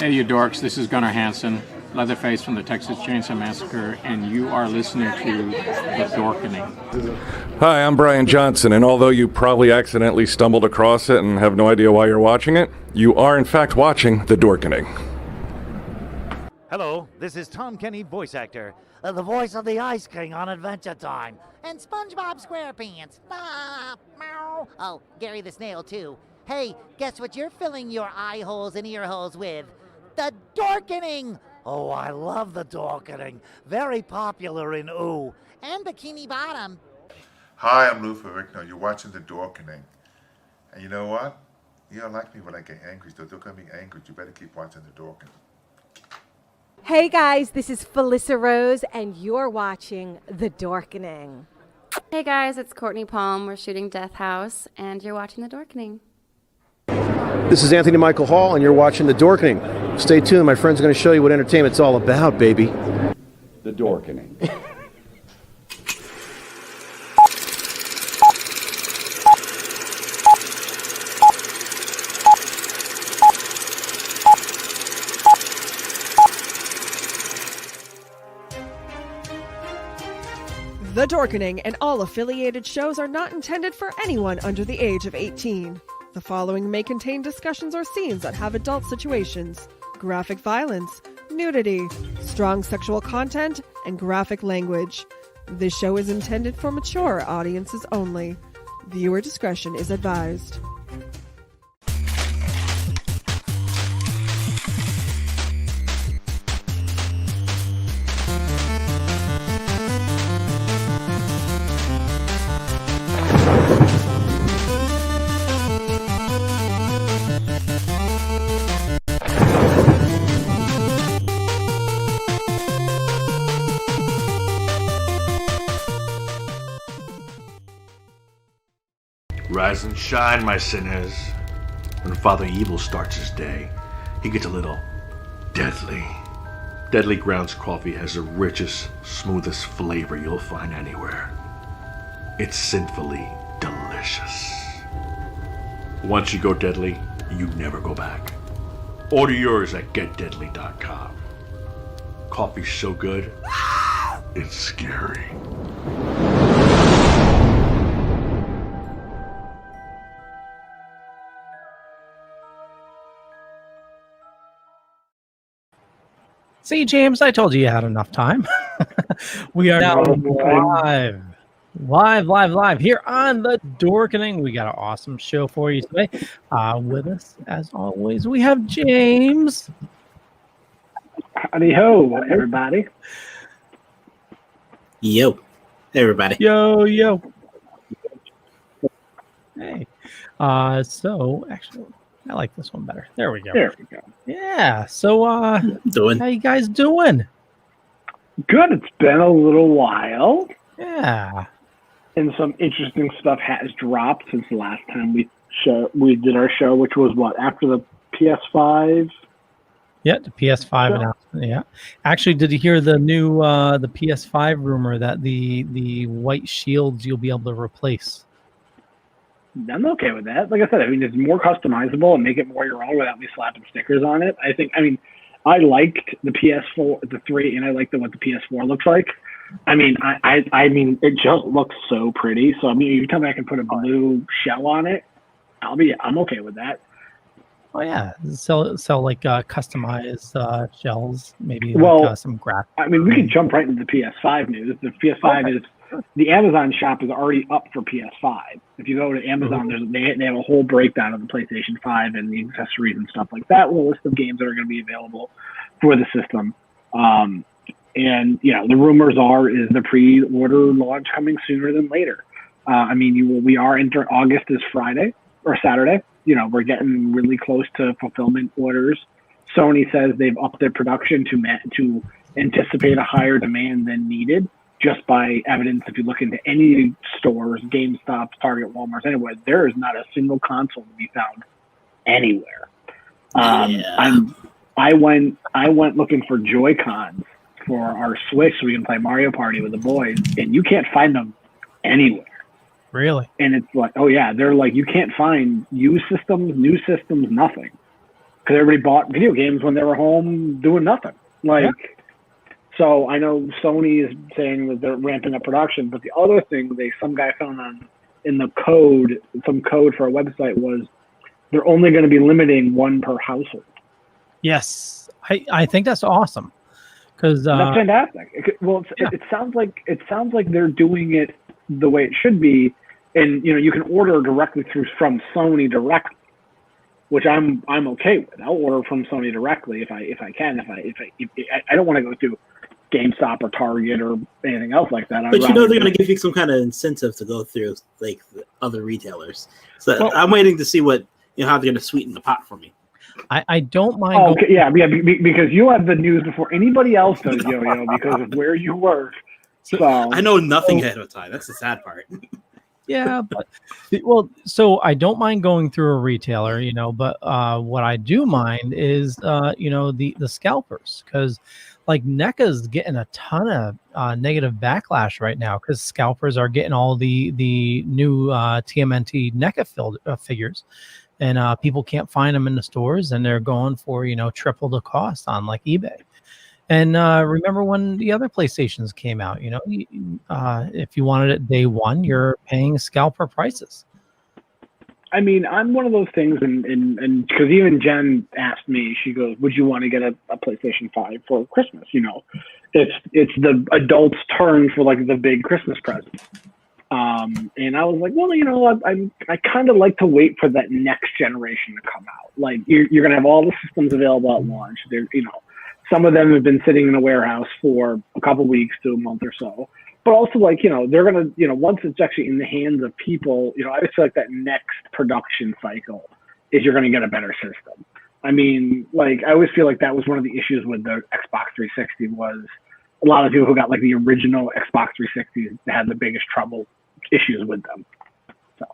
Hey you dorks, this is Gunnar Hansen, Leatherface from the Texas Chainsaw Massacre, and you are listening to The Dorkening. Hi, I'm Brian Johnson, and although you probably accidentally stumbled across it and have no idea why you're watching it, you are in fact watching The Dorkening. Hello, this is Tom Kenny, voice actor, the voice of the Ice King on Adventure Time, and SpongeBob SquarePants. Meow. Oh, Gary the Snail too. Hey, guess what you're filling your eye holes and ear holes with? The Dorkening! Oh, I love the Dorkening. Very popular in Ooh. And Bikini Bottom. Hi, I'm Lou Ferrigno. You're watching The Dorkening. And you know what? You don't like me when I get angry, so don't get me angry. You better keep watching The Dorkening. Hey guys, this is Felissa Rose, and you're watching The Dorkening. Hey guys, it's Courtney Palm. We're shooting Death House, and you're watching The Dorkening. This is Anthony Michael Hall, and you're watching The Dorkening. Stay tuned, my friend's going to show you what entertainment's all about, baby. The Dorkening. The Dorkening and all affiliated shows are not intended for anyone under the age of 18. The following may contain discussions or scenes that have adult situations, graphic violence, nudity, strong sexual content, and graphic language. This show is intended for mature audiences only. Viewer discretion is advised. Rise and shine, my sinners. When Father Evil starts his day, he gets a little deadly. Deadly Grounds coffee has the richest, smoothest flavor you'll find anywhere. It's sinfully delicious. Once you go deadly, you never go back. Order yours at getdeadly.com. Coffee's so good, it's scary. See, James, I told you had enough time. We are now live here on the Dorkening. We got an awesome show for you today. With us, as always, we have James. Howdy ho, everybody. Yo. Hey, everybody. Yo. Hey. So, actually, I like this one better. There we go. Yeah. So, how you guys doing? Good. It's been a little while. Yeah. And some interesting stuff has dropped since the last time we did our show, which was what, after the PS5? Yeah, the PS5 announcement. Yeah. Actually, did you hear the new the PS5 rumor that the white shields you'll be able to replace? I'm okay with that. Like I said, I mean, it's more customizable and make it more your own without me slapping stickers on it. I liked the PS4, the 3, and I like what the PS4 looks like. I mean, it just looks so pretty. So I mean, if you tell me I can put a blue shell on it, I'm okay with that. Oh yeah, sell like customized shells, maybe some graphics. I mean, we can jump right into the PS5 news. The PS5 is the Amazon shop is already up for PS5. If you go to Amazon, they have a whole breakdown of the PlayStation 5 and the accessories and stuff like that with a list of games that are going to be available for the system. And the rumors is the pre-order launch coming sooner than later. We are entering August is Friday or Saturday. We're getting really close to fulfillment orders. Sony says they've upped their production to anticipate a higher demand than needed, just by evidence. If you look into any stores, GameStop, Target, Walmart, anywhere, there is not a single console to be found anywhere. I went looking for Joy-Cons for our Switch so we can play Mario Party with the boys, and you can't find them anywhere. Really? And it's like, oh yeah, they're like, you can't find used systems, new systems, nothing. Because everybody bought video games when they were home doing nothing. So I know Sony is saying that they're ramping up production, but the other thing some guy found in the code, some code for a website was they're only going to be limiting one per household. Yes, I think that's awesome. Because that's fantastic. It sounds like they're doing it the way it should be, and you can order directly from Sony directly, which I'm okay with. I'll order from Sony directly if I can. I don't want to go through GameStop or Target or anything else like that. But they're going to give you some kind of incentive to go through like the other retailers. So I'm waiting to see what how they're going to sweeten the pot for me. I don't mind. Because you have the news before anybody else does, Yo-Yo, because of where you work. So I know nothing ahead of time. That's the sad part. Yeah, but so I don't mind going through a retailer, but what I do mind is the scalpers, because like NECA's getting a ton of negative backlash right now because scalpers are getting all the new TMNT NECA figures, and people can't find them in the stores, and they're going for triple the cost on like eBay. And remember when the other PlayStations came out, if you wanted it day one, you're paying scalper prices. I mean, I'm one of those things, and because even Jen asked me, she goes, would you want to get a PlayStation 5 for Christmas? It's the adult's turn for like the big Christmas present. And I was like, well, I kind of like to wait for that next generation to come out. Like you're going to have all the systems available at launch. Some of them have been sitting in a warehouse for a couple weeks to a month or so. But also, they're going to, once it's actually in the hands of people, I just feel like that next production cycle is you're going to get a better system. I mean, I always feel like that was one of the issues with the Xbox 360 was a lot of people who got the original Xbox 360 had the biggest issues with them. So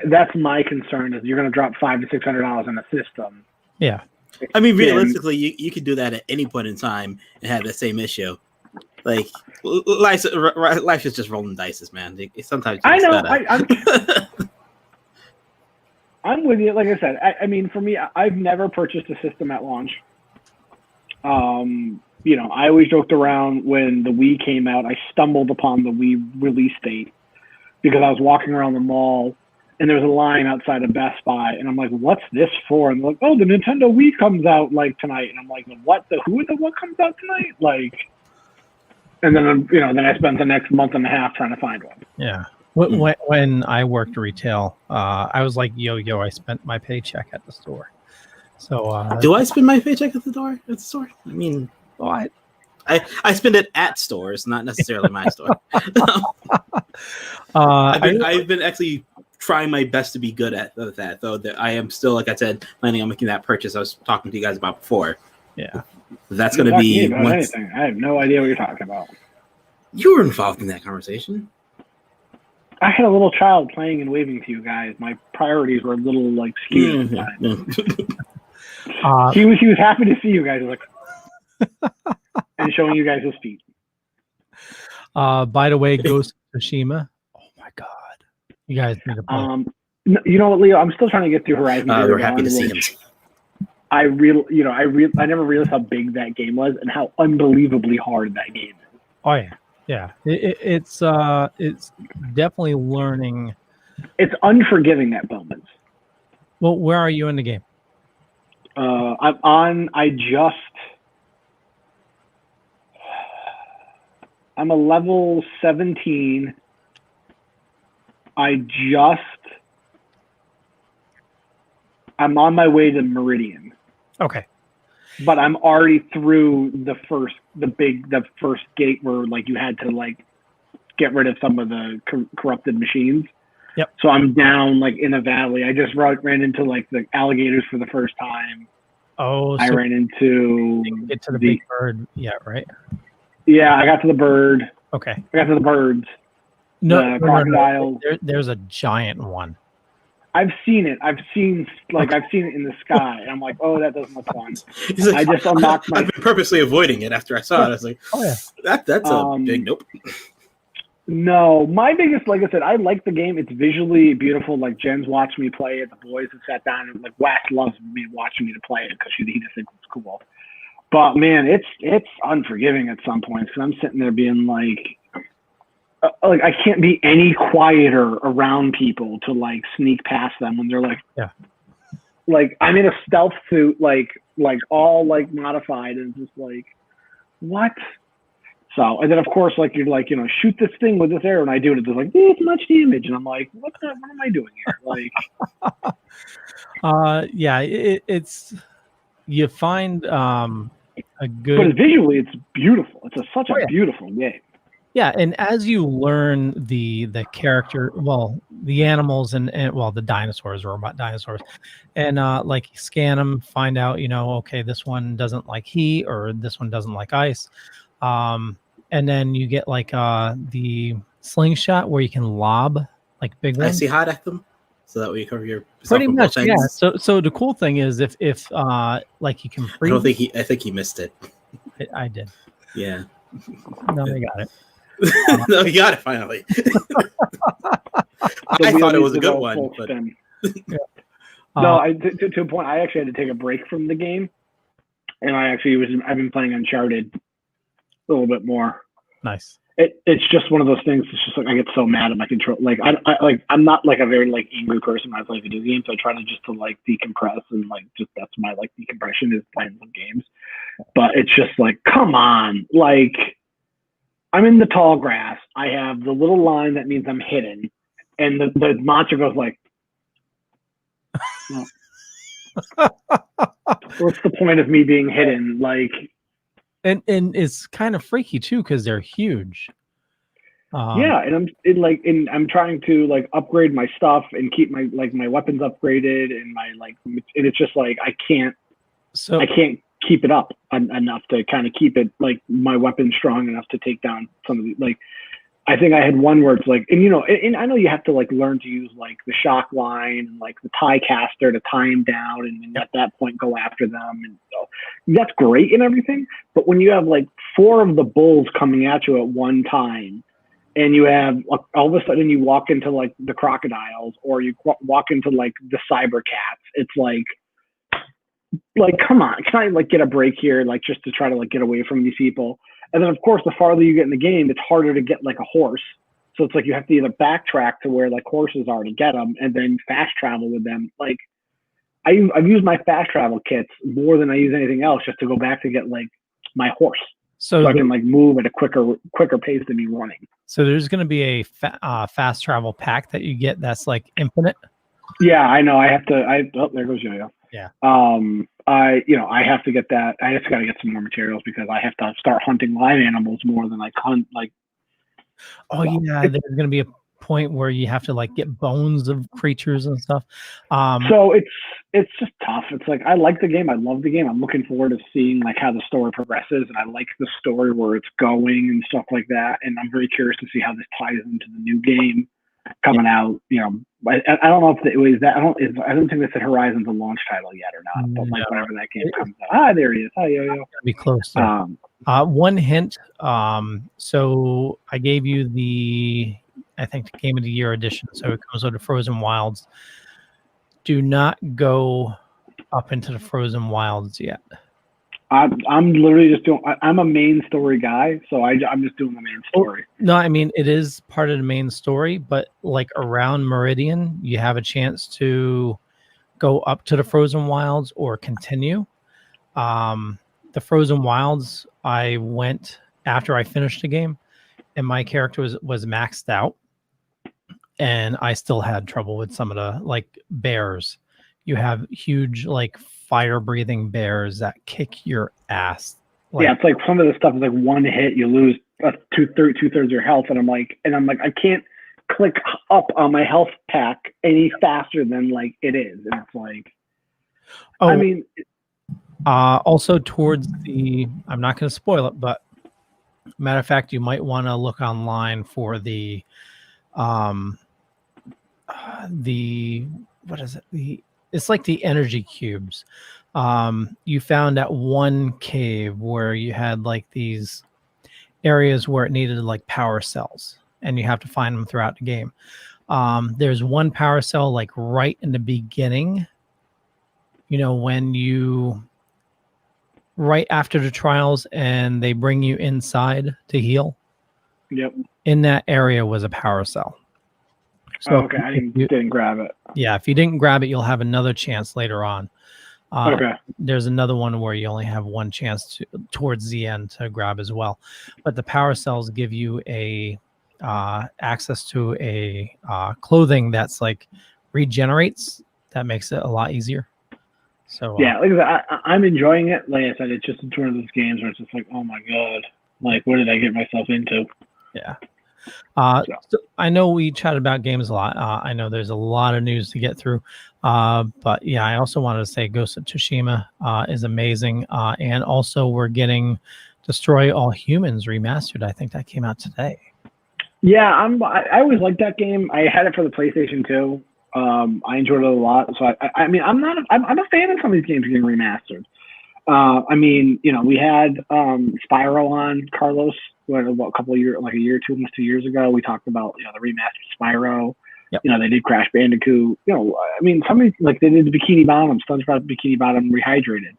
that's my concern is you're going to drop $500 to $600 on a system. Yeah. I mean, realistically, you could do that at any point in time and have the same issue. Like, life is just rolling dice, man. Sometimes I know. I'm with you. Like I said, I mean, for me, I've never purchased a system at launch. I always joked around when the Wii came out. I stumbled upon the Wii release date because I was walking around the mall and there was a line outside of Best Buy, and I'm like, "What's this for?" And they're like, "Oh, the Nintendo Wii comes out like tonight," and I'm like, "What? What comes out tonight?" Like, and then then I spent the next month and a half trying to find one. Yeah. When I worked retail, I was like, yo, I spent my paycheck at the store. So do I spend my paycheck at the store? I mean, I spend it at stores, not necessarily my store. I've been actually trying my best to be good at that, though. That I am still, like I said, planning on making that purchase I was talking to you guys about before. Yeah, that's going to be anything. I have no idea what you're talking about. You were involved in that conversation. I had a little child playing and waving to you guys. My priorities were a little like skewed. He was happy to see you guys, like, and showing you guys his feet. By the way, Ghost of Tsushima. Oh my God, you guys need to play. You know what, Leo? I'm still trying to get through Horizon. We're happy to see him. I never realized how big that game was and how unbelievably hard that game is. Oh yeah. It's definitely learning. It's unforgiving at moments. Well, where are you in the game? I'm a level 17. I'm on my way to Meridian. Okay. But I'm already through the first gate where like you had to like get rid of some of the corrupted machines. Yep. So I'm down like in a valley. I just ran into like the alligators for the first time. Oh, I ran into get to the big bird. Yeah, right. Yeah, I got to the bird. Okay. I got to the birds. No, crocodiles. There's a giant one. I've seen it. I've seen it in the sky, and I'm like, oh, that doesn't look fun. Like, I just unlocked my. I've been purposely avoiding it after I saw it. I was like, oh yeah, that's a big nope. No, my biggest, like I said, I like the game. It's visually beautiful. Like Jen's watched me play it. The boys have sat down and like Wax loves me watching me to play it because he just thinks it's cool. But man, it's unforgiving at some points because I'm sitting there being like I can't be any quieter around people to like sneak past them when they're like, like I'm in a stealth suit, like all like modified, and just like, what? So, and then of course, like you're like, shoot this thing with this arrow, and I do it. It's like, it's much damage, and I'm like, what am I doing here? Like, yeah, it's you find a good. But visually, it's beautiful. It's such a beautiful game. Yeah, and as you learn the character, well, the animals and the dinosaurs, robot dinosaurs, and like scan them, find out, okay, this one doesn't like heat or this one doesn't like ice, and then you get like the slingshot where you can lob like big ones. I see hot at them, so that way you cover your pretty much, yeah. So the cool thing is if like you can freeze. I think he missed it. I did. Yeah. No, I got it. No, you got it finally. I thought it was a good one, but no, to a point, I actually had to take a break from the game, and I've been playing Uncharted a little bit more. Nice. It's just one of those things. It's just like I get so mad at my control. Like I'm not like a very like angry person when I play video games. I try to just to like decompress and like just that's my like decompression is playing some games. But it's just like, come on, like. I'm in the tall grass. I have the little line that means I'm hidden, and the monster goes like, "What's the point of me being hidden?" Like, and it's kind of freaky too because they're huge. Yeah, and I'm trying to like upgrade my stuff and keep my weapons upgraded and and it's just like I can't keep it up enough to kind of keep it like my weapon strong enough to take down some of the like. I think I had one where it's like, and I know you have to like learn to use like the shock line and like the tie caster to tie them down, and at that point go after them, and so that's great and everything. But when you have like 4 of the bulls coming at you at one time, and you have all of a sudden you walk into like the crocodiles or you walk into like the cyber cats, it's like come on, can I like get a break here, like just to try to like get away from these people? And then of course the farther you get in the game, it's harder to get like a horse So it's like you have to either backtrack to where like horses are to get them, and then fast travel with them. Like I've used my fast travel kits more than I use anything else just to go back to get like my horse, so I can like move at a quicker pace than me running. So there's going to be a fast travel pack that you get that's like infinite. Yeah, I know. I have to. Oh, there goes Yo-Yo. Yeah. I have to get that. I just got to get some more materials because I have to start hunting live animals more than I hunt like. Oh yeah, there's going to be a point where you have to like get bones of creatures and stuff. So it's just tough. It's like I like the game. I love the game. I'm looking forward to seeing like how the story progresses, and I like the story where it's going and stuff like that. And I'm very curious to see how this ties into the new game coming out. You know, I don't know if it was that. I don't think they said Horizon's a launch title yet or not. But like whenever that game comes out, there he is. Hi, Yo-Yo. Be close. One hint. So I gave you the, I think, the Game of the Year edition. So it comes with the Frozen Wilds. Do not go up into the Frozen Wilds yet. I'm literally just doing. I'm a main story guy, so I'm just doing the main story. No, I mean it is part of the main story, but like around Meridian, you have a chance to go up to the Frozen Wilds or continue. The Frozen Wilds, I went after I finished the game, and my character was maxed out, and I still had trouble with some of the like bears. You have huge like fire-breathing bears that kick your ass. Yeah, it's like some of the stuff is like one hit, you lose two-thirds of your health, and I'm like, I can't click up on my health pack any faster than like it is, and it's like, I mean. Also towards the, I'm not going to spoil it, but matter of fact, you might want to look online for the what is it? It's like the energy cubes. You found that one cave where you had like these areas where it needed like power cells, and you have to find them throughout the game. There's one power cell like right in the beginning, you know, when you right after the trials and they bring you inside to heal. Yep. In that area was a power cell. So okay, I didn't grab it. Yeah, if you didn't grab it, you'll have another chance later on. Okay. There's another one where you only have one chance towards the end to grab as well. But the power cells give you a access to a clothing that's like regenerates. That makes it a lot easier. So yeah, like I'm enjoying it. Like I said, it's just one of those games where it's just like, oh my god, like what did I get myself into? Yeah. So I know we chatted about games a lot. I know there's a lot of news to get through. But yeah, I also wanted to say Ghost of Tsushima is amazing. And also we're getting Destroy All Humans remastered. I think that came out today. Yeah, I always liked that game. I had it for the PlayStation 2. I enjoyed it a lot. So I mean, I'm a fan of some of these games getting remastered. I mean, you know, we had Spyro on, Carlos, a couple of years, like a year or two, almost 2 years ago. We talked about, you know, the remastered Spyro. Yep. You know, they did Crash Bandicoot. You know, I mean, somebody like they did the Bikini Bottom, SpongeBob Bikini Bottom Rehydrated.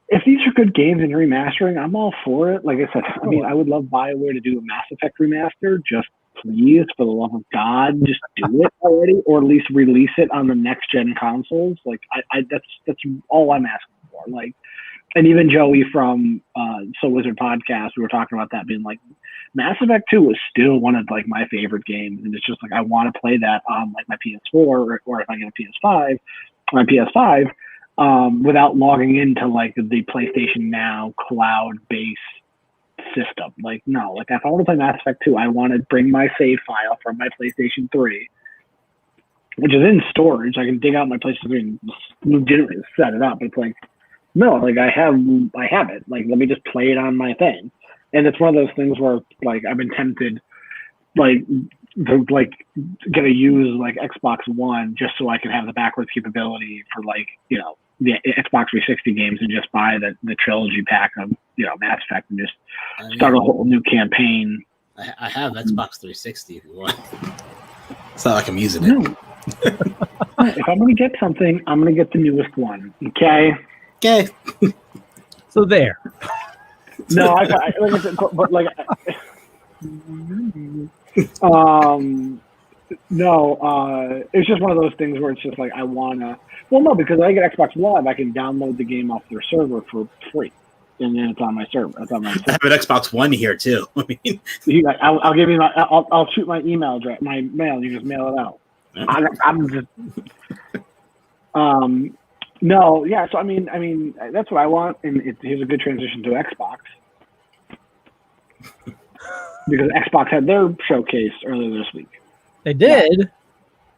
If these are good games and remastering, I'm all for it. Like I said, I mean, I would love BioWare to do a Mass Effect remaster. Just please, for the love of God, just do it already, or at least release it on the next gen consoles. Like, that's all I'm asking for. Like, and even Joey from So Wizard Podcast, we were talking about that being like, Mass Effect 2 is still one of like my favorite games, and it's just like I want to play that on like my PS4 or if I get a PS5, my PS5, without logging into like the PlayStation Now cloud-based system. Like, no, like if I want to play Mass Effect 2, I want to bring my save file from my PlayStation 3, which is in storage. I can dig out my PlayStation 3 and legitimately set it up. It's like, no, like I have it. Like, let me just play it on my thing. And it's one of those things where like I've been tempted, like to like get a use like Xbox One just so I can have the backwards capability for like, you know, the Xbox 360 games and just buy the trilogy pack of, you know, Mass Effect and just start a whole new campaign. I have Xbox 360 if you want. It's not like I'm using it. If I'm gonna get something, I'm gonna get the newest one. Okay. Okay. So there. No, like I said, but like, No, it's just one of those things where it's just like I wanna. Well, no, because I get Xbox Live, I can download the game off their server for free, and then it's on my server. It's on my server. I have an Xbox One here too. I mean, I'll give you my. I'll shoot my email address, my mail. You just mail it out. I'm just. No, yeah. So I mean, that's what I want, and here's a good transition to Xbox. Because Xbox had their showcase earlier this week. They did?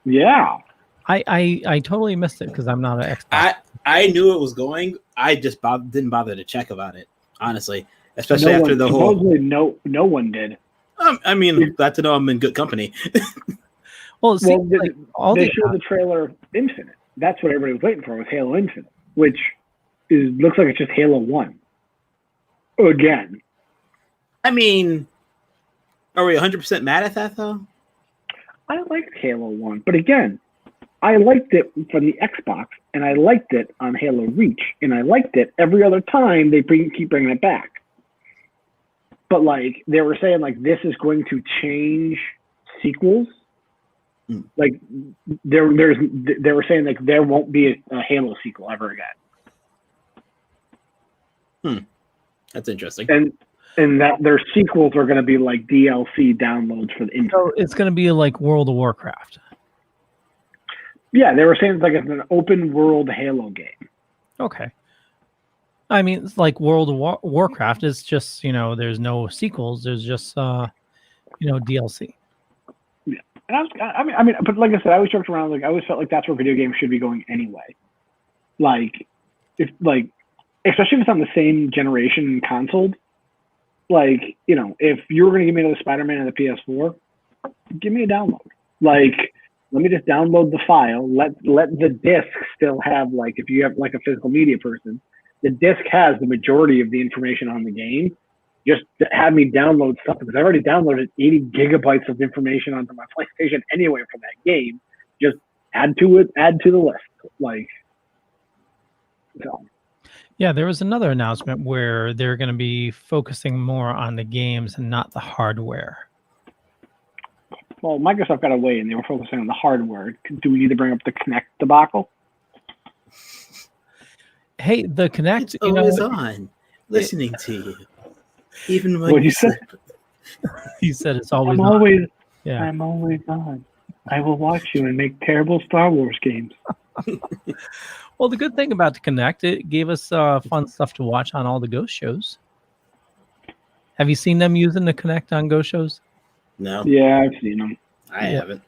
Yeah. I totally missed it because I'm not an Xbox. I knew it was going. I just didn't bother to check about it, honestly. Especially after the whole. Supposedly, no one did. I mean, glad to know I'm in good company. They showed the trailer of Infinite. That's what everybody was waiting for, was Halo Infinite, which looks like it's just Halo 1. Again. I mean, are we 100% mad at that, though? I liked Halo 1, but again, I liked it from the Xbox, and I liked it on Halo Reach, and I liked it every other time they keep bringing it back. But, like, they were saying, like, this is going to change sequels. Like, they were saying, like, there won't be a Halo sequel ever again. That's interesting. And that their sequels are going to be like DLC downloads for the Infinite. So it's going to be like World of Warcraft. Yeah, they were saying it's like it's an open world Halo game. Okay. I mean, it's like World of Warcraft. It's just, there's no sequels. There's just, DLC. Yeah, and I mean, but like I said, I always joked around. Like I always felt like that's where video games should be going anyway. Like, especially if it's on the same generation console. Like, if you were going to give me another Spider-Man on the PS4, give me a download. Like, let me just download the file. Let the disc still have, like, if you have, like, a physical media person, the disc has the majority of the information on the game. Just have me download stuff, because I've already downloaded 80 gigabytes of information onto my PlayStation anyway for that game. Just add to the list. Like, so. Yeah, there was another announcement where they're going to be focusing more on the games and not the hardware. Well, Microsoft got away and they were focusing on the hardware. Do we need to bring up the Kinect debacle? Hey, the Kinect, it's always on, listening to you. Even when what you said. He said it's always I'm on. I'm always on. I will watch you and make terrible Star Wars games. Well, the good thing about the Kinect, it gave us fun stuff to watch on all the Ghost shows. Have you seen them using the Kinect on Ghost shows? No. Yeah, I've seen them. I haven't.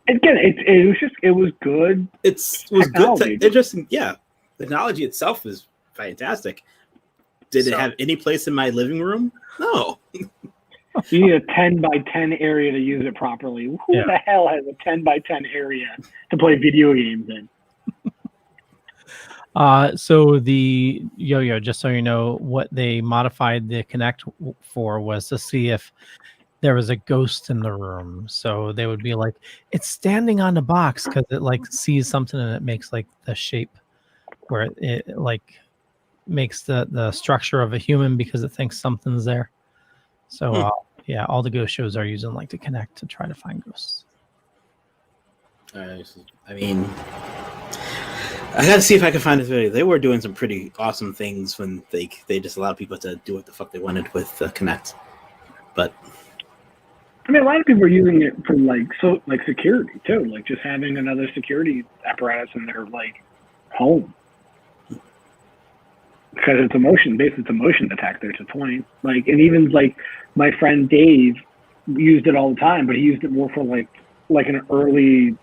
Again, it was good. It was good. Interesting. Yeah, technology itself is fantastic. Did it have any place in my living room? No. You need a 10 by 10 area to use it properly. Who the hell has a 10 by 10 area to play video games in? So the Yo-Yo, just so you know, what they modified the Kinect for was to see if there was a ghost in the room. So they would be like, it's standing on the box, because it like sees something and it makes like the shape where it like makes the structure of a human because it thinks something's there. So yeah, all the ghost shows are using like the Kinect to try to find ghosts. I mean, I gotta see if I can find this video. They were doing some pretty awesome things when they just allowed people to do what the fuck they wanted with Kinect. But I mean, a lot of people are using it for like security too, like just having another security apparatus in their like home. Because it's a motion detector to a point. Like, and even like my friend Dave used it all the time, but he used it more for like an early,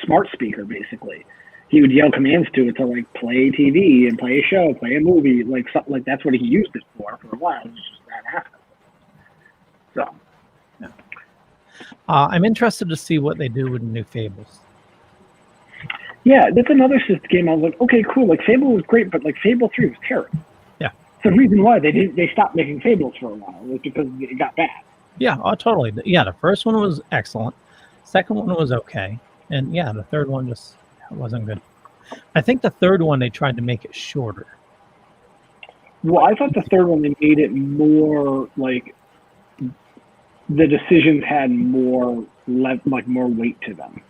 smart speaker basically. He would yell commands to it to like play TV and play a show, play a movie, like something like that's what he used it for a while. It was just that happened. So, yeah. I'm interested to see what they do with new Fables. Yeah, that's another game. I was like, okay, cool. Like Fable was great, but like Fable 3 was terrible. Yeah. The reason why they stopped making Fables for a while was because it got bad. Yeah, totally. Yeah, the first one was excellent. Second one was okay. And yeah, the third one just wasn't good. I think the third one, they tried to make it shorter. Well, I thought the third one, they made it more like the decisions had more more weight to them.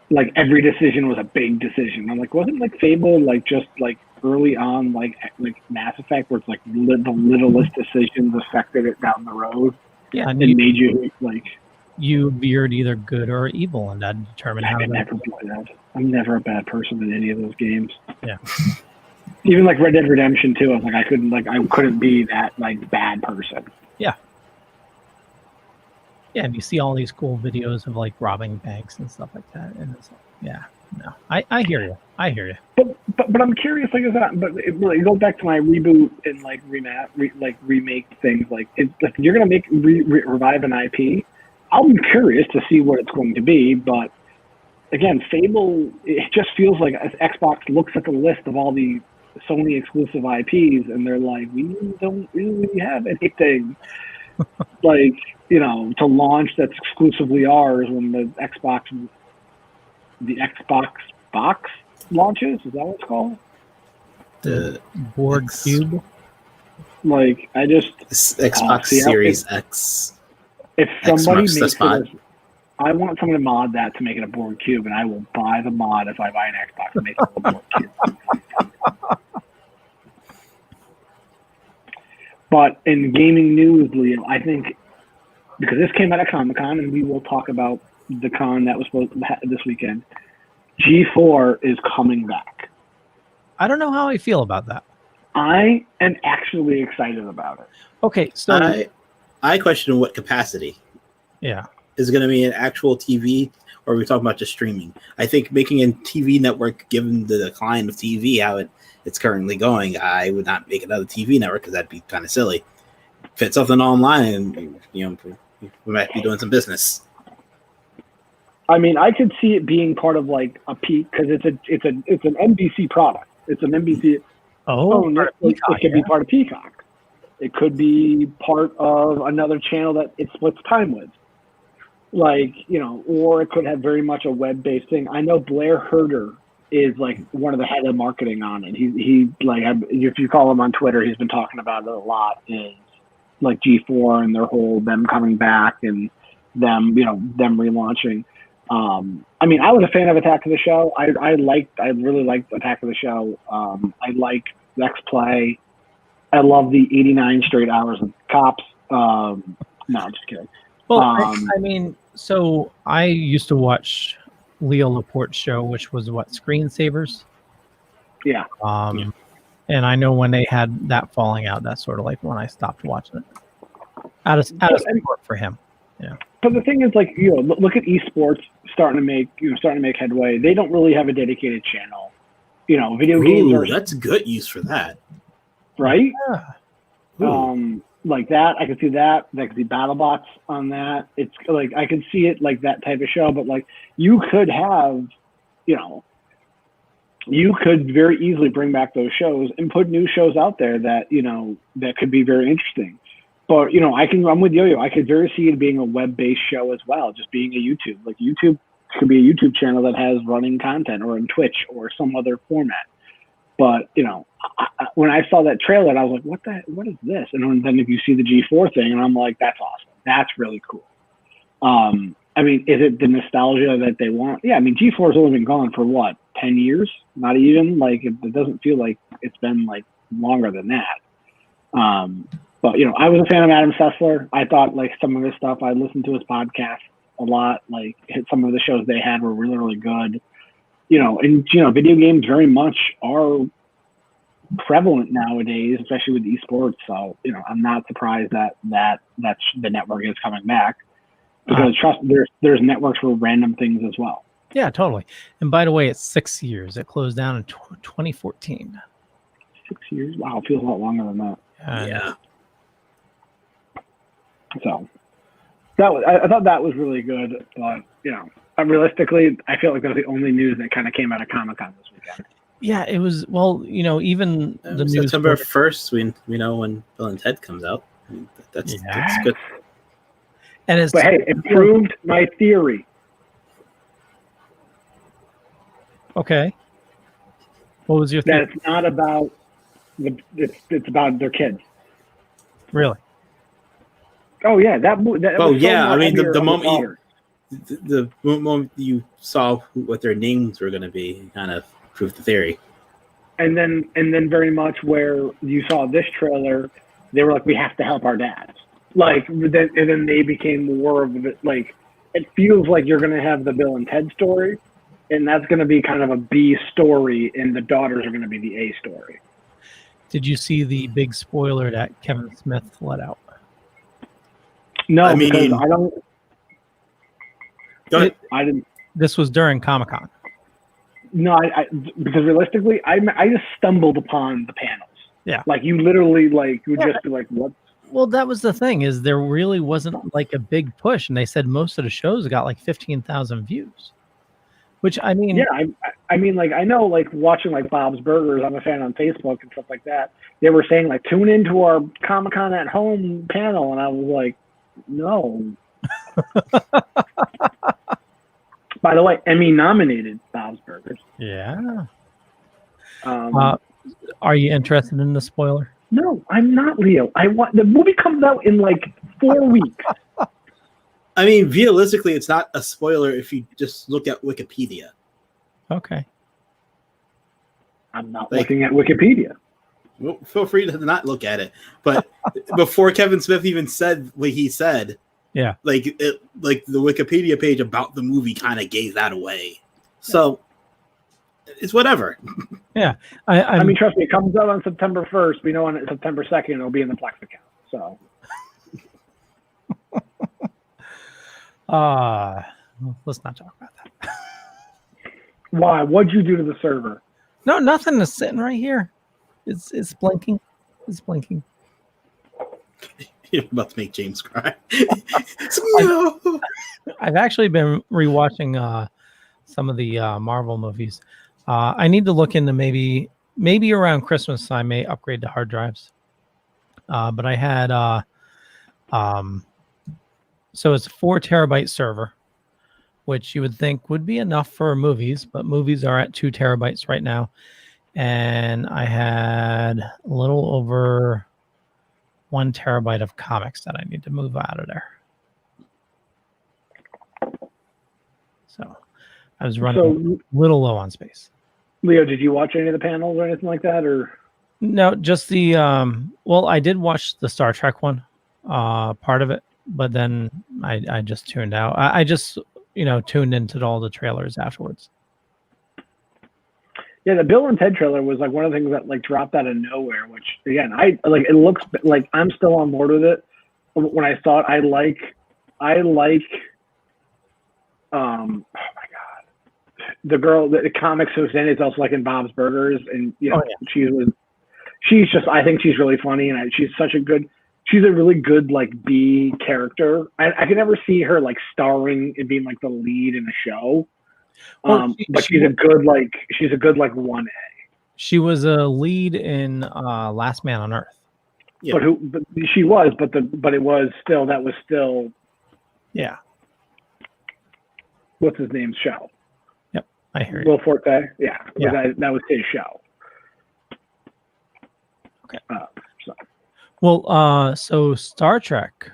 Like every decision was a big decision. I'm like, wasn't like Fable like just like early on like Mass Effect, where it's like the littlest decisions affected it down the road? Yeah, and it made you like you veered either good or evil, and that determined how. I'm never a bad person in any of those games. Yeah. Even like Red Dead Redemption 2, I was like, I couldn't be that like bad person. Yeah. Yeah, and you see all these cool videos of like robbing banks and stuff like that, and it's like, yeah, no, I hear you. I hear you. But I'm curious, like, is that? But it really goes back to my reboot and like remake things. Like, if you're gonna revive an IP, I'm curious to see what it's going to be. But again, Fable, it just feels like Xbox looks at the list of all the Sony exclusive IPs, and they're like, we don't really have anything like, you know, to launch that's exclusively ours when the Xbox box launches. Is that what it's called? The board cube. Like, I just Xbox Series X. If somebody X makes spot. it, I want someone to mod that to make it a board cube, and I will buy the mod if I buy an Xbox and make it a board cube. But in gaming news, Leo, I think, because this came out of Comic-Con, and we will talk about the con that was supposed to happen this weekend, G4 is coming back. I don't know how I feel about that. I am actually excited about it. Okay, so I question what capacity. Yeah. Is it going to be an actual TV, or are we talking about just streaming? I think making a TV network, given the decline of TV, how it's currently going, I would not make another TV network because that'd be kind of silly. If it's something online, you know, we might be doing some business. I mean, I could see it being part of like a peak because it's an NBC product. It's an NBC. It could be part of Peacock. It could be part of another channel that it splits time with. Like, you know, or it could have very much a web-based thing. I know Blair Herder is like one of the head of marketing on it. He like, if you follow him on Twitter, he's been talking about it a lot. Is like G4 and their whole them coming back and them relaunching. I mean, I was a fan of Attack of the Show. I really liked Attack of the Show. I like X Play. I love the 89 straight hours of Cops. No, I'm just kidding. Well, I mean, so I used to watch Leo Laporte's show, which was what, Screensavers? Yeah. And I know when they had that falling out, that's sort of like when I stopped watching it. Out of support for him. Yeah. But the thing is, like, you know, look at esports starting to make headway. They don't really have a dedicated channel. You know, video games are. That's a good use for that. Right? Yeah. Like that, I could see that. That could be BattleBots on that. It's like I could see it like that type of show. But like you could have, you know, you could very easily bring back those shows and put new shows out there that, you know, that could be very interesting. But, you know, I'm with Yo-Yo. I could very see it being a web-based show as well, just being a YouTube. Like YouTube could be a YouTube channel that has running content, or in Twitch or some other format. But, you know, when I saw that trailer, I was like, what is this? And then if you see the G4 thing, and I'm like, that's awesome. That's really cool. I mean, is it the nostalgia that they want? Yeah, I mean, G4 has only been gone for what, 10 years? Not even. Like, it doesn't feel like it's been like longer than that. But, you know, I was a fan of Adam Sessler. I thought like some of his stuff, I listened to his podcast a lot. Like some of the shows they had were really, really good. You know, and, you know, video games very much are prevalent nowadays, especially with esports. So, you know, I'm not surprised that the network is coming back, because there's networks for random things as well. Yeah, totally. And by the way, it's 6 years. It closed down in 2014. 6 years? Wow, it feels a lot longer than that. Yeah. So I thought that was really good, but, you know, realistically, I feel like that was the only news that kind of came out of Comic-Con this weekend. Yeah, it was. Well, you know, even the news. September 1st, we know when Bill and Ted comes out. I mean, that's good. And it's, but hey, it proved my theory. Okay. What was your theory? That it's not about it's about their kids. Really? Oh yeah, that was so yeah. I much mean, heavier the on moment daughter. the moment you saw what their names were going to be, kind of proved the theory. And then very much where you saw this trailer, they were like, we have to help our dads. Like, and then they became more of it. Like, it feels like you're going to have the Bill and Ted story, and that's going to be kind of a B story, and the daughters are going to be the A story. Did you see the big spoiler that Kevin Smith let out? No, because I don't. I didn't. This was during Comic-Con. No, because realistically, I just stumbled upon the panels. Yeah. Like, you literally, like, you would just be like, what? Well, that was the thing, is there really wasn't like a big push, and they said most of the shows got like 15,000 views. Which, I mean, yeah, I mean, like, I know, like, watching like Bob's Burgers, I'm a fan on Facebook and stuff like that. They were saying like, tune into our Comic-Con at Home panel, and I was like, no. By the way, Emmy nominated Bob's Burgers. Yeah. Are you interested in the spoiler? No, I'm not, Leo. The movie comes out in like 4 weeks. I mean, realistically, it's not a spoiler if you just look at Wikipedia. Okay. I'm not looking at Wikipedia. Well, feel free to not look at it. But before Kevin Smith even said what he said, yeah, like the Wikipedia page about the movie kind of gave that away. So it's whatever. Yeah, I mean, trust me, it comes out on September 1st. We know on September 2nd it'll be in the Plex account. So. Let's not talk about that. Why? What'd you do to the server? No, nothing. It's sitting right here. It's blinking. It's blinking. You're about to make James cry. No. I've actually been rewatching some of the Marvel movies. I need to look into maybe around Christmas I may upgrade to hard drives. But I had so it's a 4 terabyte server, which you would think would be enough for movies, but movies are at 2 terabytes right now. And I had a little over 1 terabyte of comics that I need to move out of there. So I was running a little low on space. Leo, did you watch any of the panels or anything like that, or? No, just the well, I did watch the Star Trek one, part of it, but then I just tuned out. I just tuned into all the trailers afterwards. Yeah, the Bill and Ted trailer was like one of the things that like dropped out of nowhere, which again, I like. It looks like I'm still on board with it. When I saw it, I like oh my god, the girl, the comics who's in it is also like in Bob's Burgers, and she's just, I think she's really funny, and she's a really good like B character. I can never see her like starring and being like the lead in a show. But she's a good 1A. She was a lead in Last Man on Earth. Yeah. But she was, but it was still yeah. What's his name's show? Yep, I hear you. Will Forte. Yeah. That was his show. Okay. So Star Trek.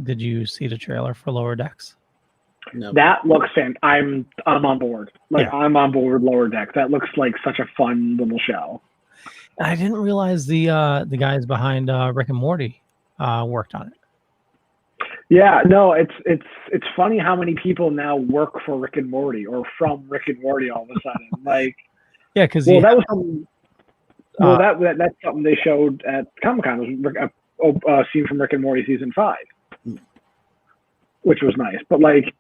Did you see the trailer for Lower Decks? No. That looks I'm on board. I'm on board with Lower Decks. That looks like such a fun little show. I didn't realize the guys behind Rick and Morty worked on it. Yeah, no, it's funny how many people now work for Rick and Morty or from Rick and Morty all of a sudden. Like, yeah, because that was something. Well, that's something they showed at Comic-Con, was a scene from Rick and Morty season 5, which was nice. But like,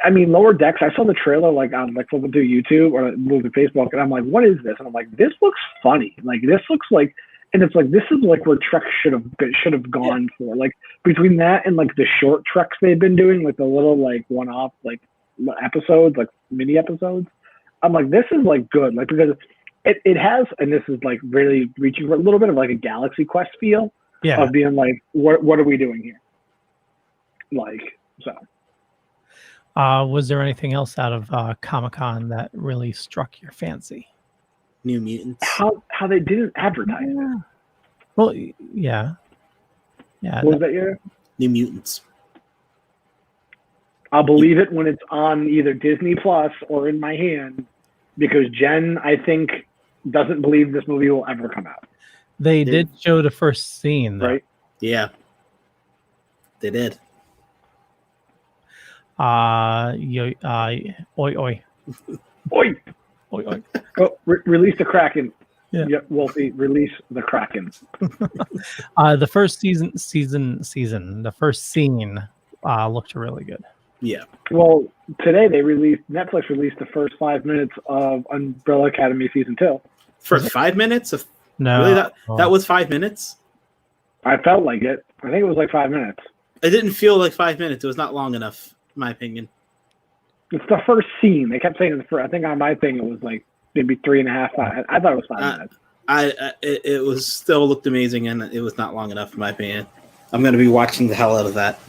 I mean, Lower Decks, I saw the trailer like on like flipping through YouTube or moving to Facebook, and I'm like, what is this? And I'm like, this looks funny. Like, this looks like, and it's like, this is like where Trek should have gone for. Like, between that and like the short Treks they've been doing, like the little like one-off like episodes, like mini episodes, I'm like, this is like good. Like, because it has, and this is like really reaching for a little bit of like a Galaxy Quest feel of being like, what are we doing here? Like, so. Was there anything else out of Comic-Con that really struck your fancy? New Mutants. How they didn't advertise it. Well, yeah. What was that year? New Mutants. I'll believe it when it's on either Disney Plus or in my hand, because Jen, I think, doesn't believe this movie will ever come out. They did show the first scene, though. Right? Yeah. They did. Oi, oi. Oi! Oi, oi. Go, release the Kraken. Yeah. Yep, Wolfie, release the Kraken. The first the first scene looked really good. Yeah. Well, today Netflix released the first 5 minutes of Umbrella Academy season 2. For 5 minutes? No. Really? That was 5 minutes? I felt like it. I think it was like 5 minutes. It didn't feel like 5 minutes. It was not long enough, in my opinion. It's the first scene. They kept saying I think on my thing it was like maybe 3.5. I thought it was 5 minutes. It was still looked amazing, and it was not long enough, in my opinion. I'm going to be watching the hell out of that.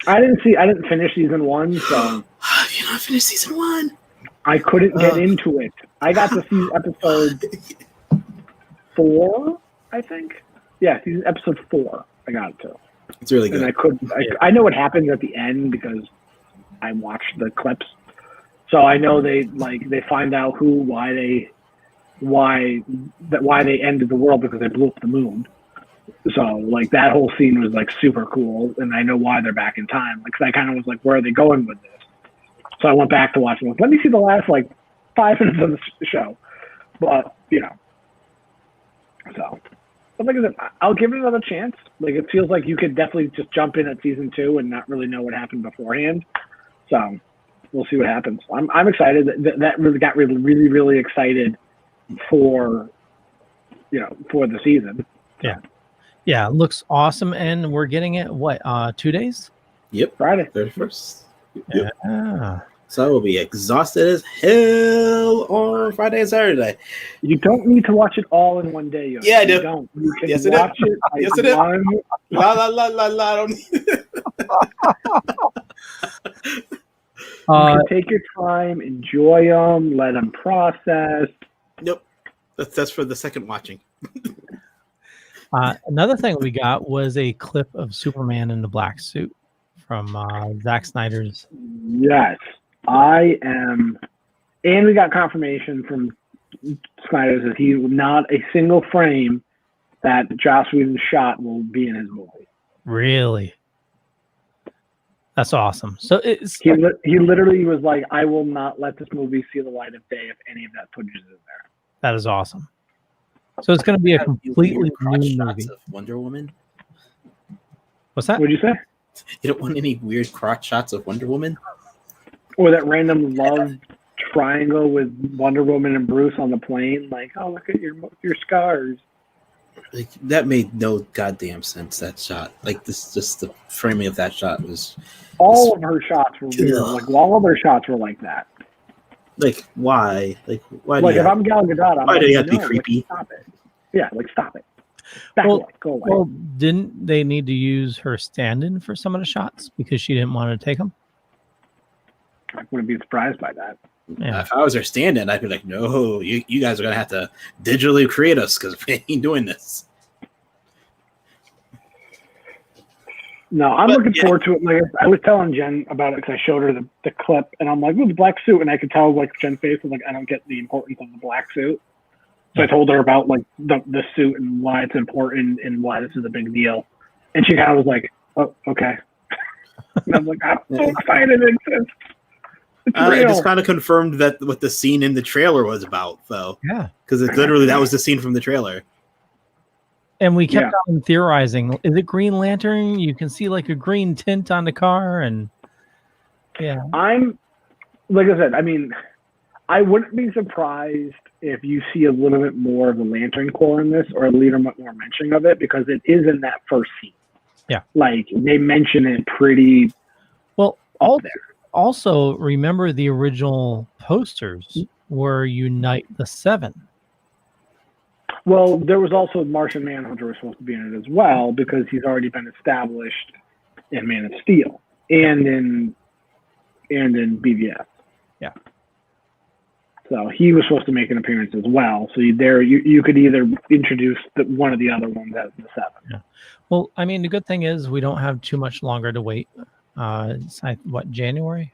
I didn't finish season 1, so you not finished season 1? I couldn't get into it. I got to see episode 4, I think. Yeah, episode 4. I got it to. It's really good. And I couldn't. I know what happens at the end because I watched the clips, so I know they find out why they ended the world because they blew up the moon. So like that whole scene was like super cool, and I know why they're back in time. Like, 'cause I kind of was like, where are they going with this? So I went back to watch it. Let me see the last like 5 minutes of the show, but so. But like I said, I'll give it another chance. Like, it feels like you could definitely just jump in at season 2 and not really know what happened beforehand. So we'll see what happens. I'm excited. That really got really excited for the season. Yeah. Yeah, it looks awesome, and we're getting it, 2 days? Yep. Friday. 31st. Yeah. Yep. So I will be exhausted as hell on Friday and Saturday. You don't need to watch it all in one day. Yeah, I do. You don't. You can Yes, I watch do. it. Yes, I do. La. I don't need You can take your time, enjoy them, let them process. Nope. That's for the second watching. Another thing we got was a clip of Superman in the black suit from Zack Snyder's. Yes, I am. And we got confirmation from Snyder that he not a single frame that Joss Whedon shot will be in his movie. Really? That's awesome. So he literally was like, I will not let this movie see the light of day if any of that footage is in there. That is awesome. So it's going to be a completely new movie. Of Wonder Woman. What's that? What'd you say? You don't want any weird crotch shots of Wonder Woman? Or that random love triangle with Wonder Woman and Bruce on the plane? Like, oh, look at your scars. Like, that made no goddamn sense, that shot. Like, just the framing of that shot was... All of her shots were weird. Like, all of her shots were like that. Like, why? Like, why? Like, if I'm Gal Gadot, I'm why like, do you have to be no, creepy? Like, stop it. Yeah, like, stop it. Back Well, away. Go away. well, didn't they need to use her stand-in for some of the shots because she didn't want to take them? I wouldn't be surprised by that. Yeah. If I was her stand-in, I'd be like, no, you guys are going to have to digitally create us because we ain't doing this. No, I'm looking forward to it. Like, I was telling Jen about it because I showed her the clip, and I'm like, "Ooh, the black suit," and I could tell like Jen's face was like, "I don't get the importance of the black suit." So I told her about like the suit and why it's important and why this is a big deal, and she kind of was like, "Oh, okay." And I'm like, "I'm so excited it exists." It's It real. just kind of confirmed that what the scene in the trailer was about, though. Yeah, because it literally that was the scene from the trailer. And we kept on theorizing, is it Green Lantern? You can see like a green tint on the car, and I'm, like I said, I mean, I wouldn't be surprised if you see a little bit more of the Lantern Corps in this, or a little bit more mention of it, because it is in that first scene. Yeah. Like, they mention it pretty well. there. Also, remember the original posters were Unite the Seven. Well, there was also Martian Manhunter was supposed to be in it as well, because he's already been established in Man of Steel and in BVS. Yeah. So he was supposed to make an appearance as well. So you could either introduce one of the other ones as the 7. Yeah. Well, I mean, the good thing is we don't have too much longer to wait. It's what, January?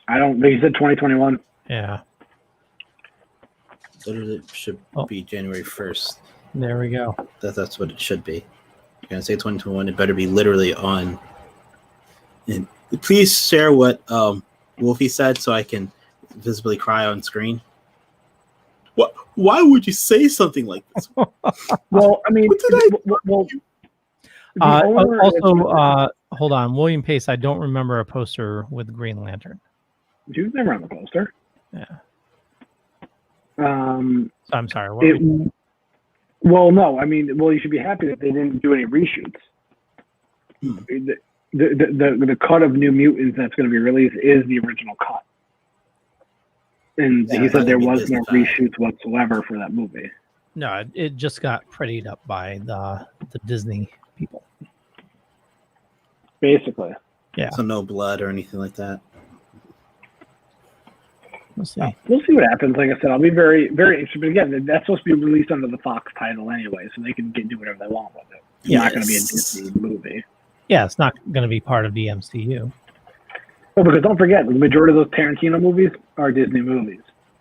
I don't think he said 2021. Yeah. Literally, it should be January 1st. There we go. That's what it should be. You're gonna say 2021. It better be literally on. And please share what Wolfie said so I can visibly cry on screen. What? Why would you say something like this? Well, I mean, hold on, William Pace. I don't remember a poster with Green Lantern. He was never on the poster. Yeah. I'm sorry. Well, no. I mean, you should be happy that they didn't do any reshoots. The cut of New Mutants that's going to be released is the original cut, and he said there was no reshoots whatsoever for that movie. No, it just got prettied up by the Disney people. Basically. Yeah. So no blood or anything like that. We'll see. We'll see what happens. Like I said, I'll be very, very interested. But again, that's supposed to be released under the Fox title anyway, so they can do whatever they want with it. It's not going to be a Disney movie. Yeah, it's not going to be part of the MCU. Well, because don't forget, the majority of those Tarantino movies are Disney movies.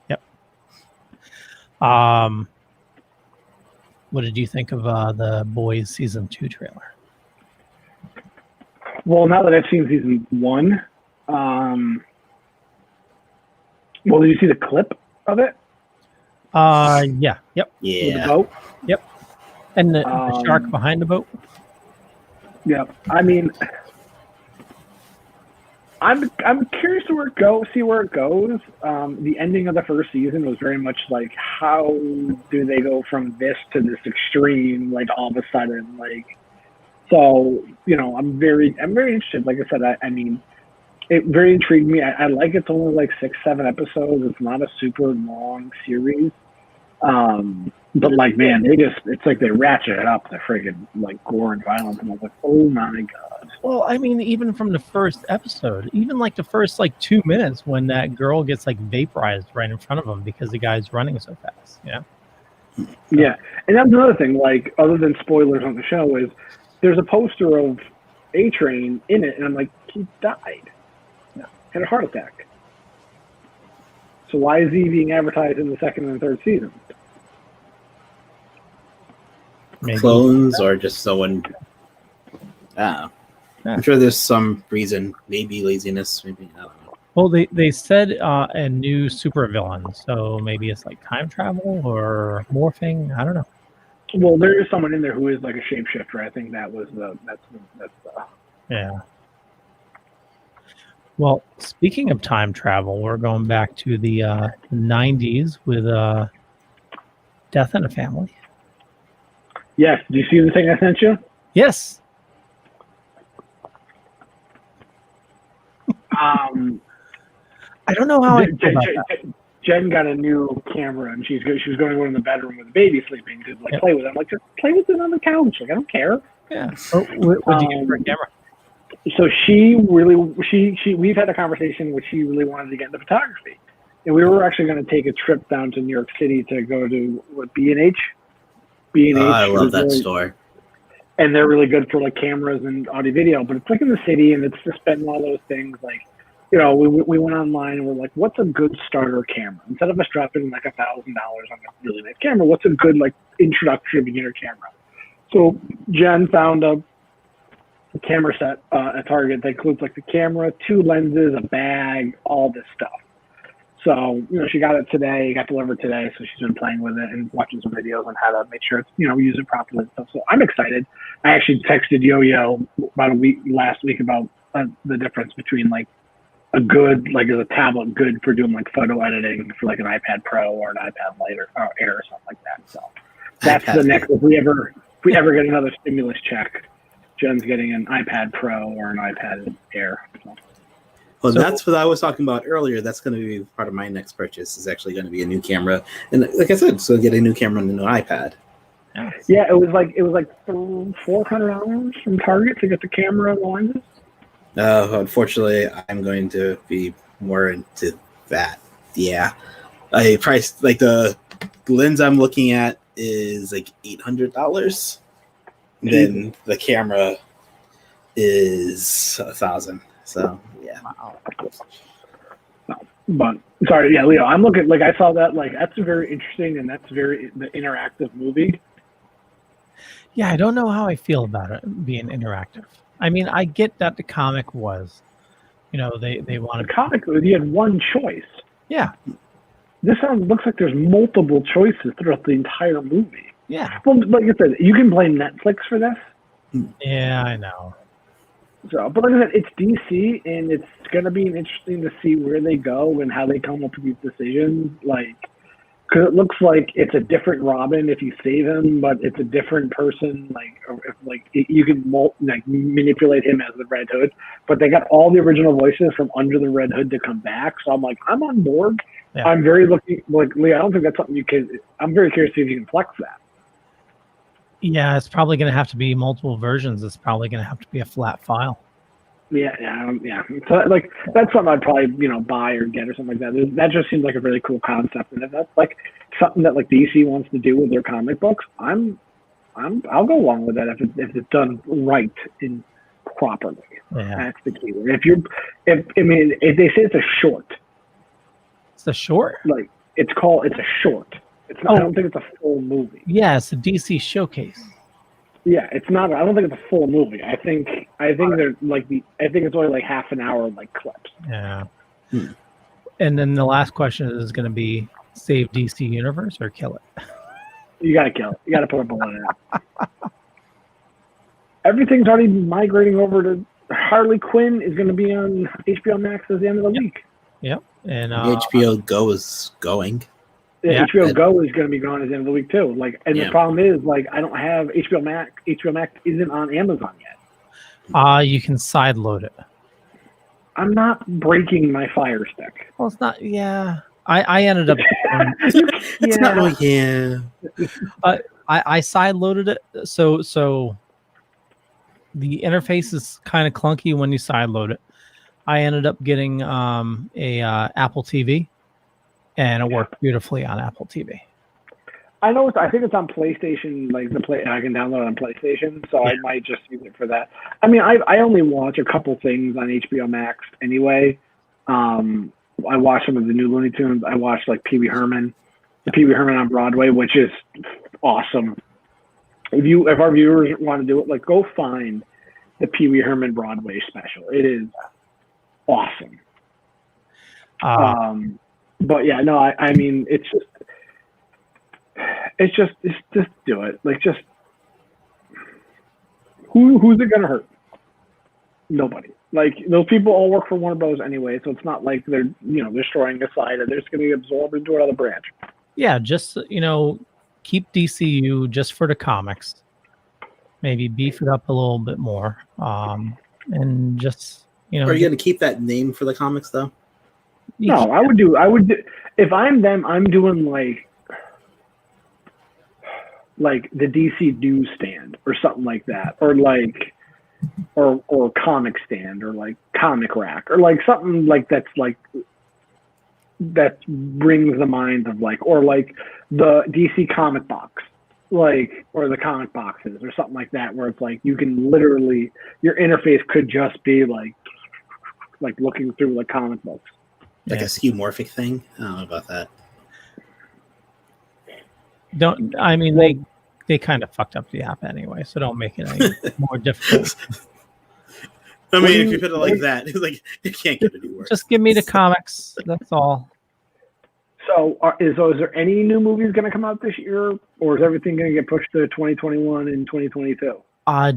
Yep. What did you think of the Boys season 2 trailer? Well, now that I've seen season 1, well, did you see the clip of it? Yeah. Yep. Yeah. With the boat? Yep. And the shark behind the boat? Yep. I mean, I'm curious to see where it goes. The ending of the first season was very much like, how do they go from this to this extreme, like all of a sudden, like, so, I'm very interested. Like I said, I mean, it very intrigued me. I like it's only like 6-7 episodes. It's not a super long series. But like, man, it's like they ratchet it up the friggin' like gore and violence. And I was like, oh my God. Well, I mean, even from the first episode, even like the first like 2 minutes when that girl gets like vaporized right in front of him because the guy's running so fast. Yeah. Yeah. And that's another thing, like, other than spoilers on the show, is there's a poster of A-Train in it. And I'm like, he died. Had a heart attack. So why is he being advertised in the second and third season? Maybe. Clones or just someone. I'm sure there's some reason, maybe laziness, maybe I don't know. Well, they said a new supervillain, so maybe it's like time travel or morphing. I don't know. Well, there is someone in there who is like a shapeshifter. I think that's yeah. Well, speaking of time travel, we're going back to the 90s with Death in a Family. Yes. Do you see the thing I sent you? Yes. I don't know how Jen got a new camera, and she was going to go in the bedroom with the baby sleeping to like play with it. I'm like, just play with it on the couch. Like, I don't care. Yeah. What'd you get for a camera? So we've had a conversation where she really wanted to get into photography, and we were actually going to take a trip down to New York City to go to B&H. B&H. I love that store. And they're really good for like cameras and audio video, but it's like in the city, and it's just spending all those things. Like, we went online and we're like, what's a good starter camera? Instead of us dropping like $1,000 on a really nice camera, what's a good like introductory beginner camera? So Jen found a camera set at Target that includes like the camera, 2 lenses, a bag, all this stuff. So, she got it today, got delivered today, so she's been playing with it and watching some videos on how to make sure it's, use it properly and stuff. So I'm excited. I actually texted Yo-Yo about last week about the difference between like a good, like as a tablet good for doing like photo editing for like an iPad Pro or an iPad Lite or Air or something like that. So that's the next, if we ever get another stimulus check, Jen's getting an iPad Pro or an iPad Air. Well, that's what I was talking about earlier. That's going to be part of my next purchase. Is actually going to be a new camera, and like I said, so get a new camera and a new iPad. Yeah, it was like $400 from Target to get the camera and the lenses. Unfortunately, I'm going to be more into that. Yeah, I priced like the lens I'm looking at is like $800. Then the camera is $1,000. So yeah. But sorry, yeah, Leo. I'm looking like I saw that. Like that's very interesting, and that's very the interactive movie. Yeah, I don't know how I feel about it being interactive. I mean, I get that the comic was, they wanted the comic. You had one choice. Yeah. This looks like there's multiple choices throughout the entire movie. Yeah. Well, like I said, you can blame Netflix for this. Yeah, I know. So, but like I said, it's DC, and it's gonna be interesting to see where they go and how they come up with these decisions. Like, because it looks like it's a different Robin if you save him, but it's a different person. Like, or if, you can manipulate him as the Red Hood, but they got all the original voices from under the Red Hood to come back. So I'm like, I'm on board. Yeah. I'm very looking like Lee. I don't think that's something you can. I'm very curious to see if you can flex that. Yeah, it's probably going to have to be multiple versions. It's probably going to have to be a flat file. Yeah. So, like that's something I'd probably buy or get or something like that. That just seems like a really cool concept, and if that's like something that like DC wants to do with their comic books, I'll go along with that if it's done right and properly. Yeah. That's the key. If they say it's a short, it's a short. Like it's a short. It's not. I don't think it's a full movie. Yeah, it's a DC showcase. Yeah, it's not. I don't think it's a full movie. I think they're like I think it's only like half an hour like clips. Yeah. And then the last question is going to be: save DC Universe or kill it? You got to kill it. You got to put a bullet in it. Everything's already migrating over to Harley Quinn is going to be on HBO Max at the end of the week. Yep. And HBO Go is going. Yeah, HBO Go is going to be gone at the end of the week too. The problem is I don't have HBO Max. HBO Max isn't on Amazon yet. You can sideload it. I'm not breaking my Fire Stick. Well, it's not. Yeah, I ended up. It's not really. Yeah. I sideloaded it, so the interface is kind of clunky when you sideload it. I ended up getting a Apple TV. And it worked beautifully on Apple TV. I know. I think it's on PlayStation. I can download it on PlayStation, so I might just use it for that. I mean, I only watch a couple things on HBO Max anyway. I watch some of the new Looney Tunes. I watched Pee Wee Herman, the Pee Wee Herman on Broadway, which is awesome. If our viewers want to do it, go find the Pee Wee Herman Broadway special. It is awesome. But yeah, no, I mean, it's just do it. Who's it gonna hurt? Nobody. Those people all work for Warner Bros. Anyway, so it's not like they're destroying a side, or they're just gonna be absorbed into another branch. Yeah, just keep DCU just for the comics. Maybe beef it up a little bit more, and just Are you gonna keep that name for the comics though? No, I would do if I'm them. I'm doing the DC newsstand or something like that, or or comic stand, or comic rack, or something that brings the mind of or the DC comic box, or the comic boxes, or something like that, where it's you can literally your interface could just be looking through comic books. A skeuomorphic thing? I don't know about that. They kind of fucked up the app anyway, so don't make it any more difficult. I mean, if you put it like that, it's it can't get any worse. Just give me the comics. That's all. So, is there any new movies going to come out this year, or is everything going to get pushed to 2021 and 2022?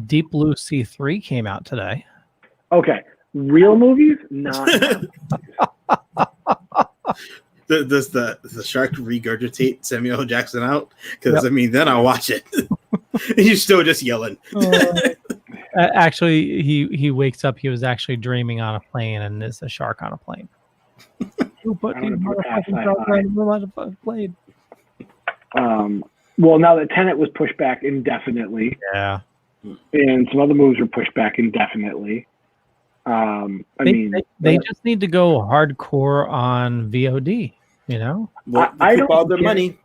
Deep Blue C3 came out today. Okay, real movies, not. Does the shark regurgitate Samuel L. Jackson out? Because then I'll watch it. You're still just yelling. Actually, he wakes up. He was actually dreaming on a plane, and there's a shark on a plane. But plane. Well, now that Tenet was pushed back indefinitely. Yeah. And some other movies were pushed back indefinitely. They just need to go hardcore on VOD. You know, Well, I keep don't all their get- money.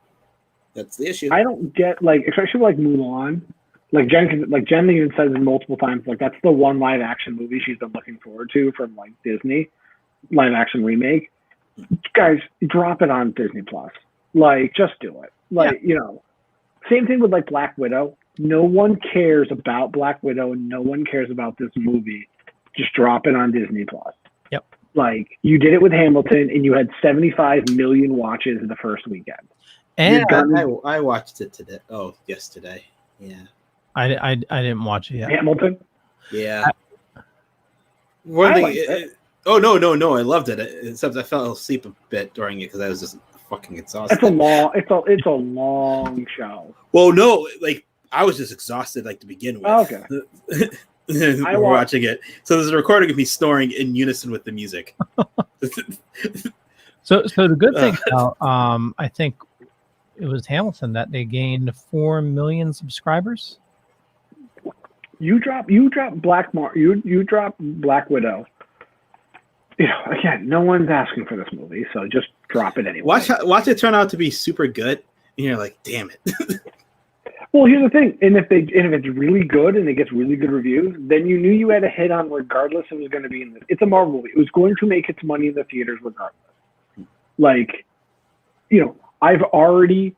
That's the issue. I don't get especially Mulan. Jen even says it multiple times, that's the one live action movie she's been looking forward to from Disney live action remake. Guys, drop it on Disney Plus. Just do it. Same thing with Black Widow. No one cares about Black Widow and no one cares about this movie. Just drop it on Disney Plus. Yep. You did it with Hamilton and you had 75 million watches in the first weekend. And I watched it today. Oh, yesterday. Yeah. I didn't watch it yet. Hamilton? Yeah. One thing. Oh no! I loved it. Except I fell asleep a bit during it because I was just fucking exhausted. It's a long show. Well, no, I was just exhausted to begin with. Oh, okay. We're watching it, so there's a recording of me snoring in unison with the music. So the good thing about I think it was Hamilton that they gained 4 million subscribers. You drop Black Widow. Again, no one's asking for this movie, so just drop it anyway. Watch it turn out to be super good, and you're like, damn it. Well, here's the thing, and if it's really good and it gets really good reviews, then you knew you had a hit on regardless it was going to be it's a Marvel movie. It was going to make its money in the theaters regardless. I've already,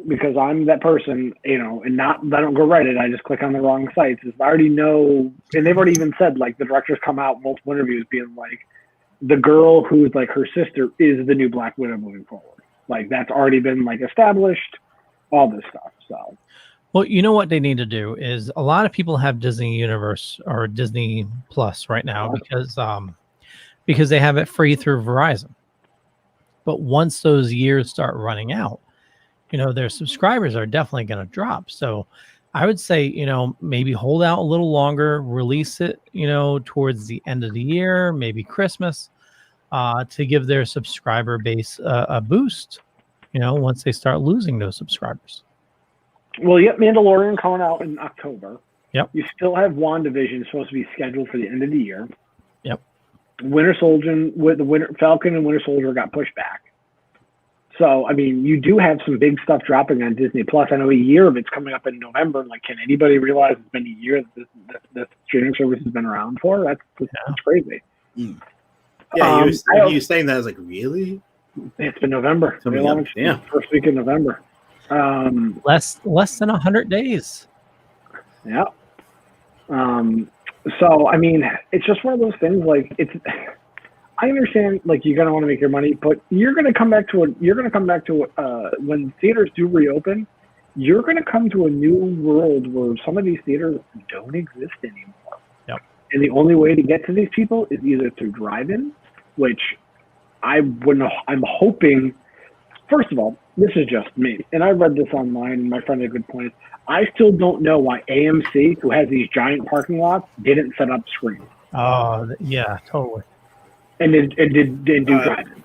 because I'm that person, and I don't go Reddit, I just click on the wrong sites. I already know, and they've already even said, the directors come out multiple interviews being the girl who's her sister is the new Black Widow moving forward. That's already been established, all this stuff. So, well, you know what they need to do is a lot of people have Disney Universe or Disney Plus right now because they have it free through Verizon. But once those years start running out, their subscribers are definitely going to drop. So I would say, maybe hold out a little longer, release it, towards the end of the year, maybe Christmas, to give their subscriber base a boost, once they start losing those subscribers. Well, you got Mandalorian coming out in October. Yep. You still have WandaVision supposed to be scheduled for the end of the year. Yep. Falcon and Winter Soldier got pushed back. So, you do have some big stuff dropping on Disney Plus. I know a year of it's coming up in November. Can anybody realize it's been a year that this streaming service has been around for? That's crazy. Mm. Yeah, you were saying that. I was like, really? It's been November. Yeah. First week in November. Less than 100 days. Yeah. So it's just one of those things. I understand. You're gonna want to make your money, but you're gonna come back to when theaters do reopen. You're gonna come to a new world where some of these theaters don't exist anymore. Yep. And the only way to get to these people is either through drive-in, which I'm hoping. First of all, this is just me, and I read this online, and my friend had a good point. I still don't know why AMC, who has these giant parking lots, didn't set up screens. Oh, yeah, totally. And did do drive-in.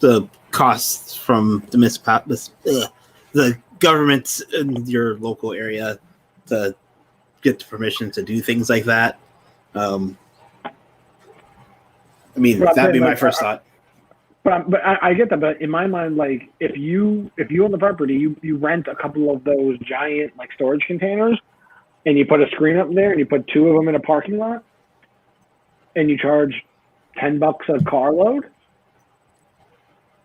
The costs from the government in your local area to get the permission to do things like that. That'd be my first thought. But I get that. But in my mind, if you own the property, you rent a couple of those giant storage containers, and you put a screen up there, and you put 2 of them in a parking lot, and you charge $10 a car load.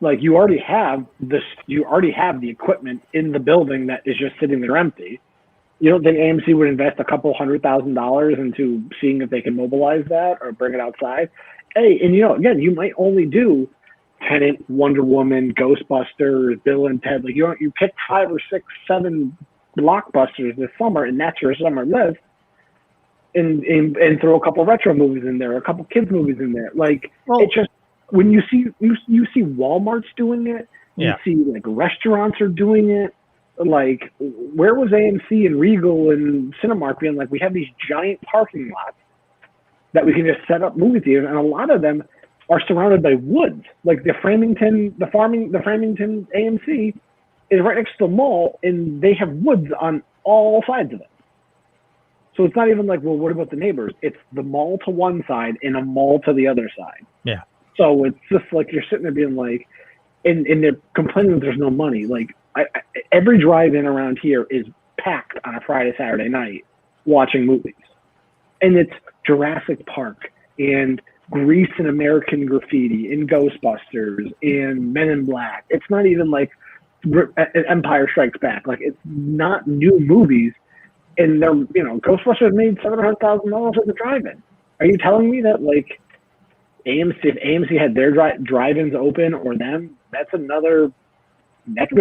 You already have this. You already have the equipment in the building that is just sitting there empty. You don't think AMC would invest a couple $100,000 into seeing if they can mobilize that or bring it outside? Hey, and again, you might only do Tenet, Wonder Woman, Ghostbusters, Bill and Ted. You pick 5 or 6, 7 blockbusters this summer, and that's your summer list. And throw a couple retro movies in there, a couple kids movies in there. It's just when you see Walmart's doing it, you see restaurants are doing it. Where was AMC and Regal and Cinemark being we have these giant parking lots that we can just set up movie theaters, and a lot of them are surrounded by woods. The Framingham AMC is right next to the mall, and they have woods on all sides of it. So it's not even what about the neighbors? It's the mall to one side and a mall to the other side. Yeah. So it's just you're sitting there being and they're complaining that there's no money. Like every drive-in around here is packed on a Friday, Saturday night watching movies, and it's Jurassic Park and Grease and American Graffiti and Ghostbusters and Men in Black. It's not even like Empire Strikes Back. Like, it's not new movies, and they're, Ghostbusters made $700,000 at the drive-in. Are you telling me that, like, if AMC had their drive-ins open or them, that could be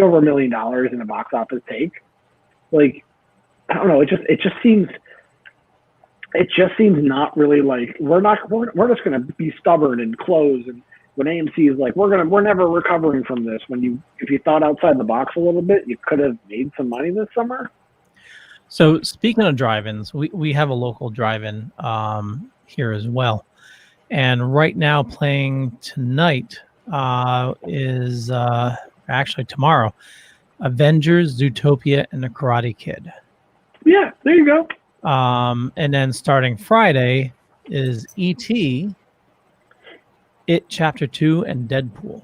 over $1 million in a box office take? Like, I don't know. It just seems not really like we're just gonna be stubborn and close. And when AMC is like, we're never recovering from this. If you thought outside the box a little bit, you could have made some money this summer. So speaking of drive-ins, we have a local drive-in here as well, and right now playing tonight is actually tomorrow, Avengers, Zootopia, and The Karate Kid. Yeah, there you go. And then starting Friday is E.T., It Chapter 2, and Deadpool.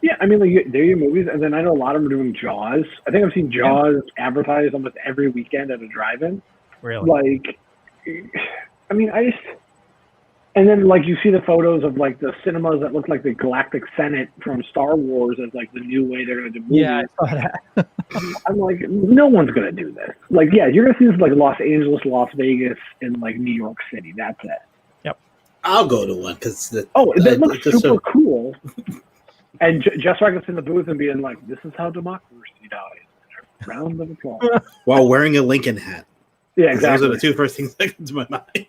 Yeah, I mean, like, there are your movies, and then I know a lot of them are doing Jaws. I think I've seen Jaws advertised almost every weekend at a drive-in. Really? Like, I mean, and then, like, you see the photos of, like, the cinemas that look like the Galactic Senate from Star Wars as, like, the new way they're going to do movies. Yeah, I saw that. I'm like, no one's going to do this. Like, yeah, you're going to see this, like, Los Angeles, Las Vegas, and, like, New York City. That's it. Yep. I'll go to one because it looks super cool. And just so I can sit in the booth and being like, this is how democracy dies. Round of applause. While wearing a Lincoln hat. Yeah, exactly. Those are the two first things that come to my mind.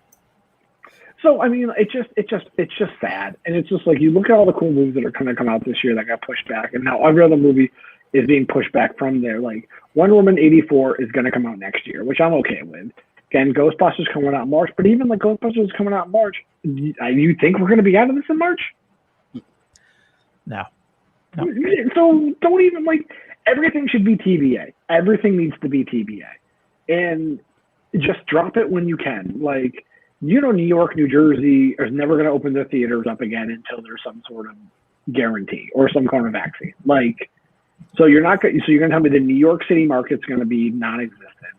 So, I mean, it's just sad. And it's just like, you look at all the cool movies that are going to come out this year that got pushed back. And now every other movie is being pushed back from there. Like, Wonder Woman 84 is going to come out next year, which I'm okay with. Again, Ghostbusters coming out in March. But even like Ghostbusters coming out in March, you think we're going to be out of this in March? No. So don't even, like, everything should be TBA. Everything needs to be TBA. And just drop it when you can. Like, New York, New Jersey is never going to open their theaters up again until there's some sort of guarantee or some kind of vaccine. Like, so you're going to tell me the New York City market's going to be non-existent.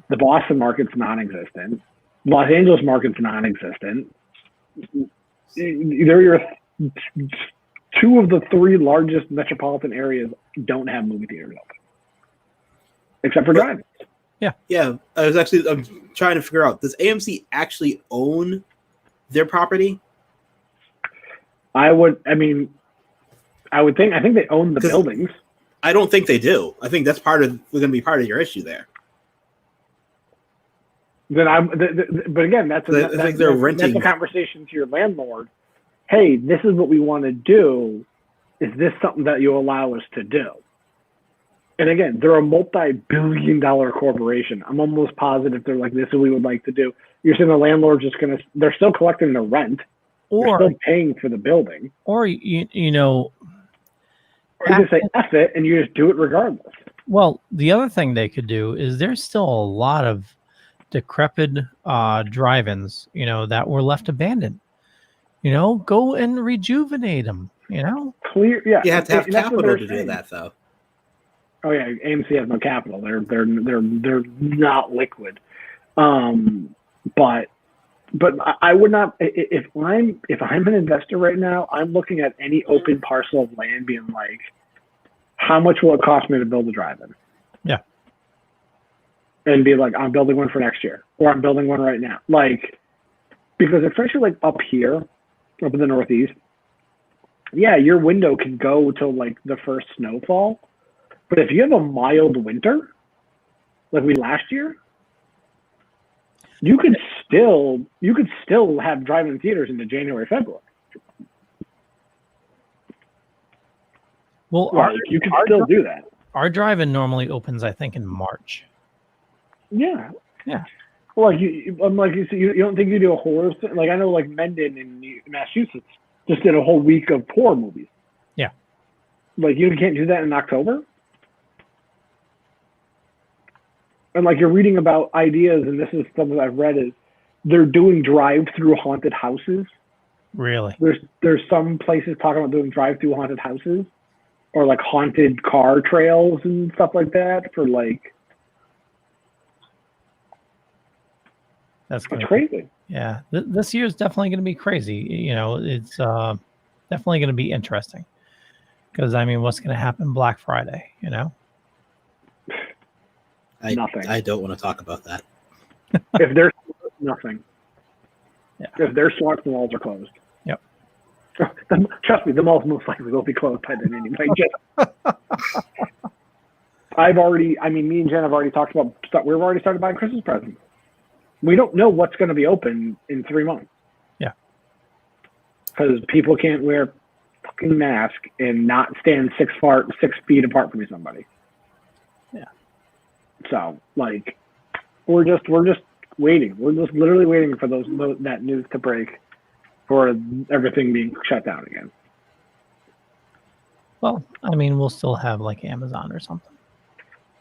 The Boston market's non-existent. Los Angeles market's non-existent. They're your two of the three largest metropolitan areas don't have movie theaters open, except for drive-ins. Yeah. I'm trying to figure out, does AMC actually own their property? I think they own the buildings. I don't think they do. I think that's going to be part of your issue there. But again, that's a conversation to your landlord. Hey, this is what we want to do. Is this something that you allow us to do? And again, they're a multi-billion-dollar corporation. I'm almost positive they're like, this is what we would like to do. You're saying the landlord's they're still collecting the rent. Or they're still paying for the building. Or, Or you just say, F it, and you just do it regardless. Well, the other thing they could do is there's still a lot of decrepit drive-ins, that were left abandoned. Go and rejuvenate them, Clear, yeah. You have to have capital to do that, though. Oh yeah, AMC has no capital. They're not liquid. But I would not. If I'm an investor right now, I'm looking at any open parcel of land, being like, how much will it cost me to build a drive-in? Yeah. And be like, I'm building one for next year, or I'm building one right now. Like, because especially like up here, up in the Northeast, yeah, your window can go till like the first snowfall. But if you have a mild winter, like we last year, you could still have drive-in theaters into January, February. Well, you can still do that. Our drive-in normally opens, I think, in March. Yeah. Yeah. Well, you don't think you do a horror? Like, I know, like Mendon in Massachusetts just did a whole week of horror movies. Yeah. Like, you can't do that in October? And like, you're reading about ideas, and this is something I've read, is they're doing drive-through haunted houses. Really? There's some places talking about doing drive-through haunted houses. or like haunted car trails and stuff like that for like. That's crazy. Yeah, this year is definitely going to be crazy. You know, it's definitely going to be interesting because I mean, what's going to happen Black Friday? You know, Nothing. I don't want to talk about that. If there's nothing, yeah. If there's slots, the malls are closed. Yep. Trust me, the malls most likely will be closed by then anyway. Me and Jen have already talked about stuff. We've already started buying Christmas presents. We don't know what's going to be open in 3 months. Yeah. Because people can't wear fucking mask and not stand 6 feet apart from somebody. Yeah. So like, we're just waiting. We're just literally waiting for that news to break for everything being shut down again. Well, I mean, we'll still have like Amazon or something.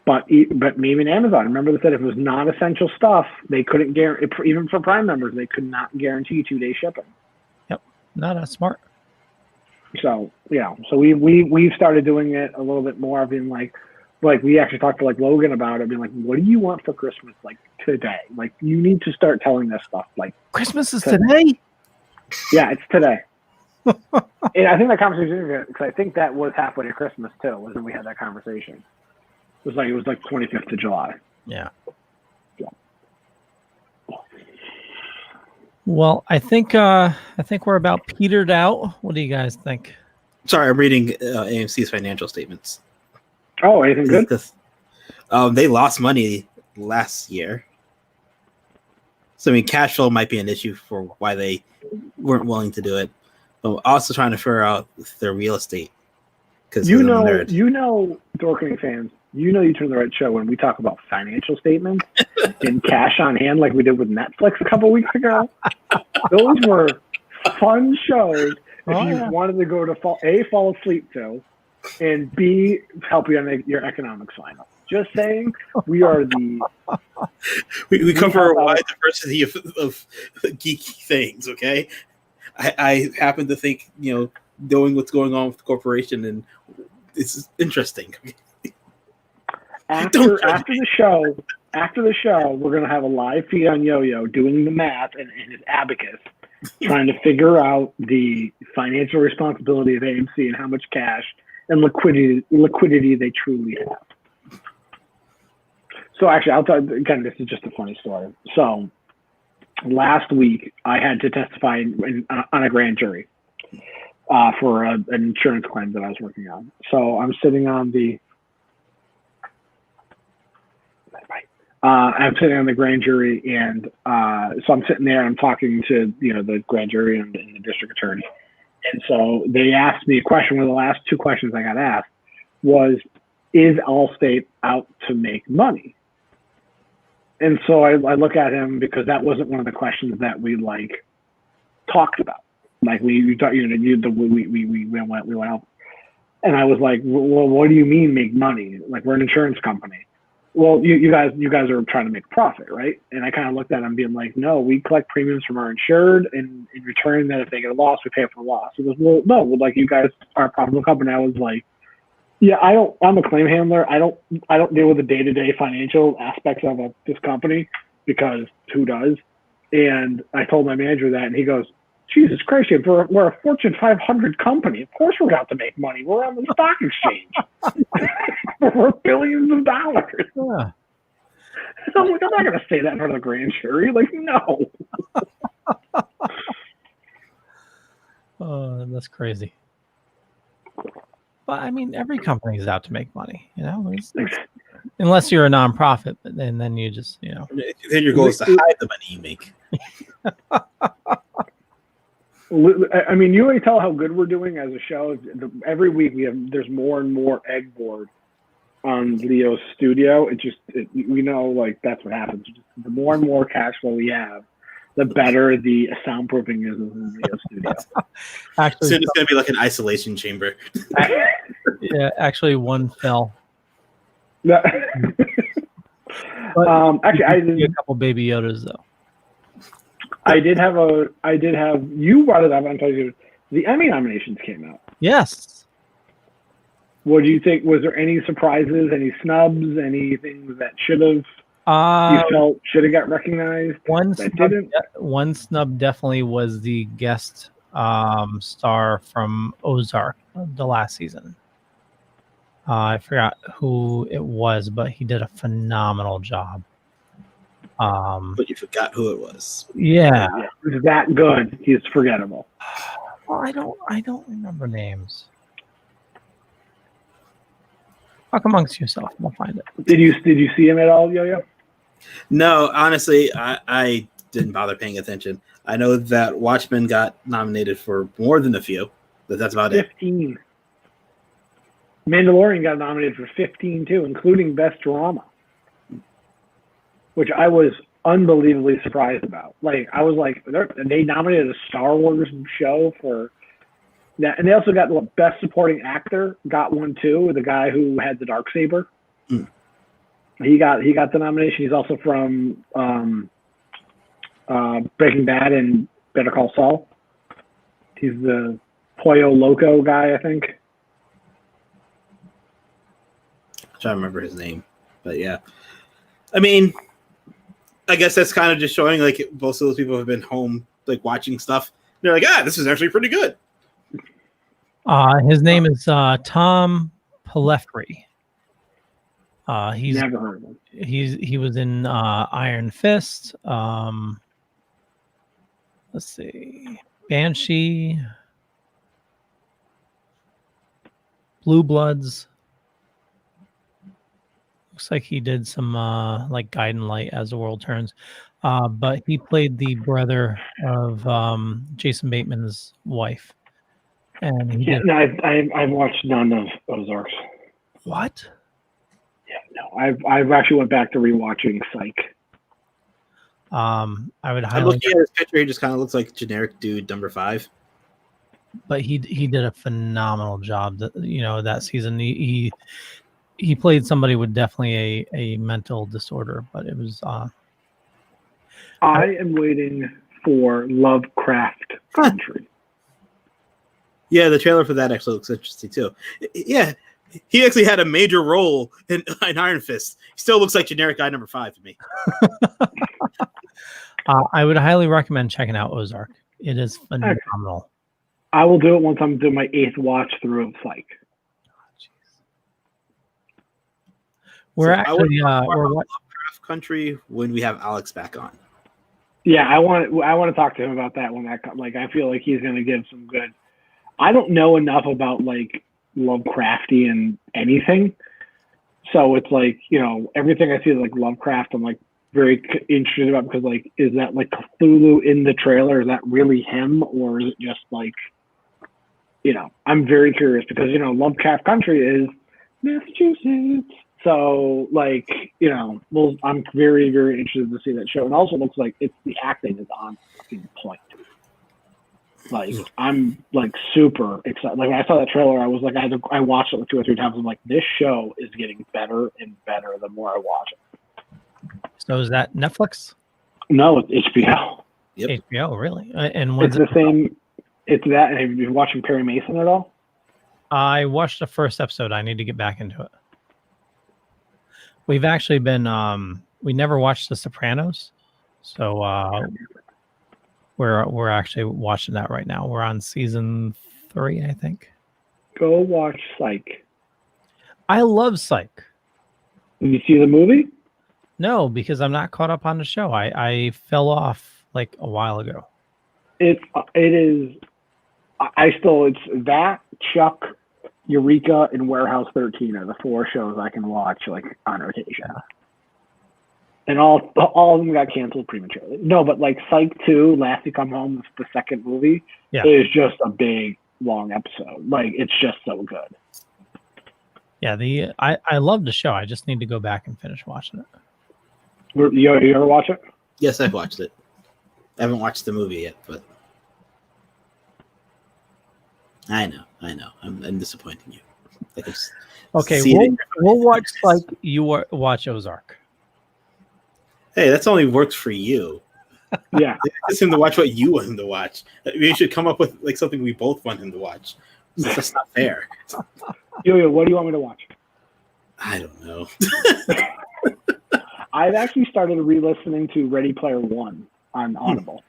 But even Amazon, remember they said if it was non-essential stuff, they couldn't guarantee, even for Prime members, they could not guarantee 2-day shipping. Yep, no, that's smart. So yeah, so we've started doing it a little bit more. Being like we actually talked to like Logan about it, being like, what do you want for Christmas like today? Like you need to start telling this stuff. Like Christmas is today. Yeah, it's today. And I think that conversation, because I think that was halfway to Christmas too, was when we had that conversation. It was like 25th of July. Yeah. Well, I think we're about petered out. What do you guys think? Sorry, I'm reading AMC's financial statements. Oh, anything good? They lost money last year. So I mean, cash flow might be an issue for why they weren't willing to do it. But also trying to figure out their real estate. Because Dorkening fans, you turn the right show when we talk about financial statements and cash on hand, like we did with Netflix a couple weeks ago. Those were fun shows if you wanted to go to fall asleep to, and B, help you on your economics final. Just saying, we are we cover a wide diversity of geeky things. Okay, I happen to think knowing what's going on with the corporation, and it's interesting. After the show, we're gonna have a live feed on Yo-Yo doing the math and his abacus, trying to figure out the financial responsibility of AMC and how much cash and liquidity they truly have. So actually, I'll tell you again. This is just a funny story. So last week, I had to testify on a grand jury for an insurance claim that I was working on. So I'm sitting on the grand jury, and so I'm sitting there and I'm talking to the grand jury and the district attorney. And so they asked me a question. One of the last 2 questions I got asked was, "Is Allstate out to make money?" And so I look at him, because that wasn't one of the questions that we talked about. Like we talked, we went out, and I was like, "Well, what do you mean make money? Like, we're an insurance company." Well, you guys are trying to make a profit, right? And I kind of looked at him being like, no, we collect premiums from our insured, and in return, that if they get a loss, we pay for the loss. He goes, well, no, like you guys are a profitable company. I was like, yeah, I'm a claim handler. I don't deal with the day-to-day financial aspects of this company, because who does? And I told my manager that, and he goes, Jesus Christ, we're a Fortune 500 company. Of course we're out to make money. We're on the stock exchange. We're billions of dollars. Yeah. I'm like, I'm not going to say that in front of the grand jury. Like, no. Oh, that's crazy. But I mean, every company is out to make money, unless you're a nonprofit, but then you just, Then your goal is to hide the money you make. I mean, you already tell how good we're doing as a show. Every week there's more and more egg board on Leo's studio. We know that's what happens. The more and more cash flow we have, the better the soundproofing is in Leo's studio. Actually, soon it's going to be like an isolation chamber. Yeah, actually, one fell. Actually, I did a couple baby Yodas though. I did have you brought it up. I'm telling you, the Emmy nominations came out. Yes. What do you think? Was there any surprises, any snubs, anything that you felt should have got recognized? One snub definitely was the guest star from Ozark, the last season. I forgot who it was, but he did a phenomenal job. But you forgot who it was. Yeah, he's that good. He's forgettable. Well, I don't remember names. Talk amongst yourself. We'll find it. Did you see him at all, Yo-Yo? No, honestly, I didn't bother paying attention. I know that Watchmen got nominated for more than a few, but that's about 15. Mandalorian got nominated for 15 too, including Best Drama, which I was unbelievably surprised about. Like, I was like, they nominated a Star Wars show for that, and they also got the Best Supporting Actor, got one too, with the guy who had the Darksaber. He got the nomination. He's also from Breaking Bad and Better Call Saul. He's the Pollo Loco guy, I think. I'm trying to remember his name, but yeah. I mean, I guess that's kind of just showing like most of those people have been home like watching stuff. They're like, this is actually pretty good. His name is Tom Pelefrey. He's never heard of him. He was in Iron Fist. Let's see, Banshee, Blue Bloods. Looks like he did some like Guiding Light as the World Turns. But he played the brother of Jason Bateman's wife. And he did... I've watched none of Ozarks. What? Yeah, no. I've actually went back to rewatching Psych. I would I'm highly. looking at his picture. He just kind of looks like generic dude number 5. But he did a phenomenal job. That season he played somebody with definitely a mental disorder. But it was. I am waiting for Lovecraft Country. Yeah, the trailer for that actually looks interesting too. Yeah, he actually had a major role in Iron Fist. He still looks like generic guy number 5 to me. I would highly recommend checking out Ozark. It is phenomenal. I will do it once I'm doing my 8th watch through of Psych. We're actually we're Lovecraft Country when we have Alex back on. Yeah, I want to talk to him about that when that like I feel like he's going to give some good. I don't know enough about like Lovecraftian anything, so it's like everything I see is like Lovecraft. I'm like very interested about because like is that like Cthulhu in the trailer? Is that really him or is it just like I'm very curious because Lovecraft Country is Massachusetts. So, like, I'm very, very interested to see that show. And also looks like the acting is on fucking point. Like, I'm, like, super excited. Like, when I saw that trailer, I was like, I watched it like 2 or 3 times. I'm like, this show is getting better and better the more I watch it. So is that Netflix? No, it's HBO. Yep. HBO, really? And it's the same. It's that. And have you been watching Perry Mason at all? I watched the first episode. I need to get back into it. We've actually been we never watched The Sopranos, so we're actually watching that right now. We're on season 3, I think. Go watch Psych. I love Psych. Did you see the movie? No, because I'm not caught up on the show. I fell off like a while ago. It is. It's that Chuck, Eureka, and Warehouse 13 are the 4 shows I can watch like on rotation. And all of them got canceled prematurely. No, but like Psych 2, Last to Come Home, the second movie, is just a big, long episode. Like, it's just so good. Yeah, I love the show. I just need to go back and finish watching it. You ever watch it? Yes, I've watched it. I haven't watched the movie yet, but I know. I'm disappointing you. Okay, we'll watch Psych. You watch Ozark. Hey, that's only works for you. Yeah, I just him to watch what you want him to watch. We should come up with like something we both want him to watch. That's not fair. Yo, what do you want me to watch? I don't know. I've actually started re-listening to Ready Player One on Audible.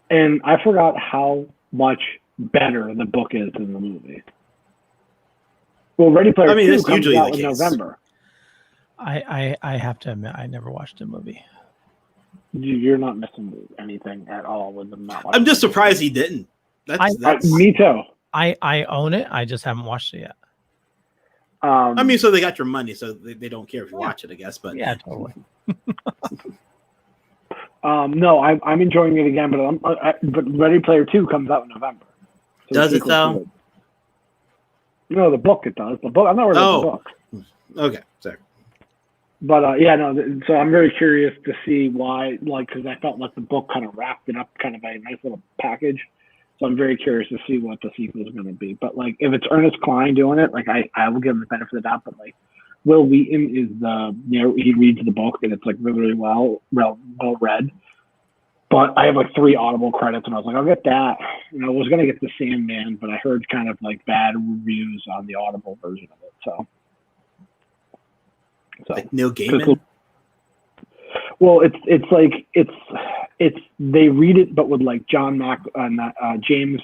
And I forgot how much better the book is than the movie. Well, Ready Player 2 that's comes usually out the in case. November. I have to admit, I never watched a movie. You're not missing anything at all with them not watching. I'm just surprised he didn't. Me too. I own it. I just haven't watched it yet. I mean, so they got your money, so they don't care if you watch it, I guess. But yeah, totally. No, I'm enjoying it again, but Ready Player 2 comes out in November. So does it though? No, the book it does. The book. I'm not worried about the book. Okay, sorry. But yeah, no. So I'm very curious to see why, because I felt like the book kind of wrapped it up, kind of a nice little package. So I'm very curious to see what the sequel is going to be. But if it's Ernest Cline doing it, I will give him the benefit of the doubt. But Will Wheaton is he reads the book and it's really well read. But I have 3 Audible credits, and I was like, I'll get that. And I was going to get The Sandman, but I heard kind of bad reviews on the Audible version of it. So Neil Gaiman. Well, it's they read it, but with John James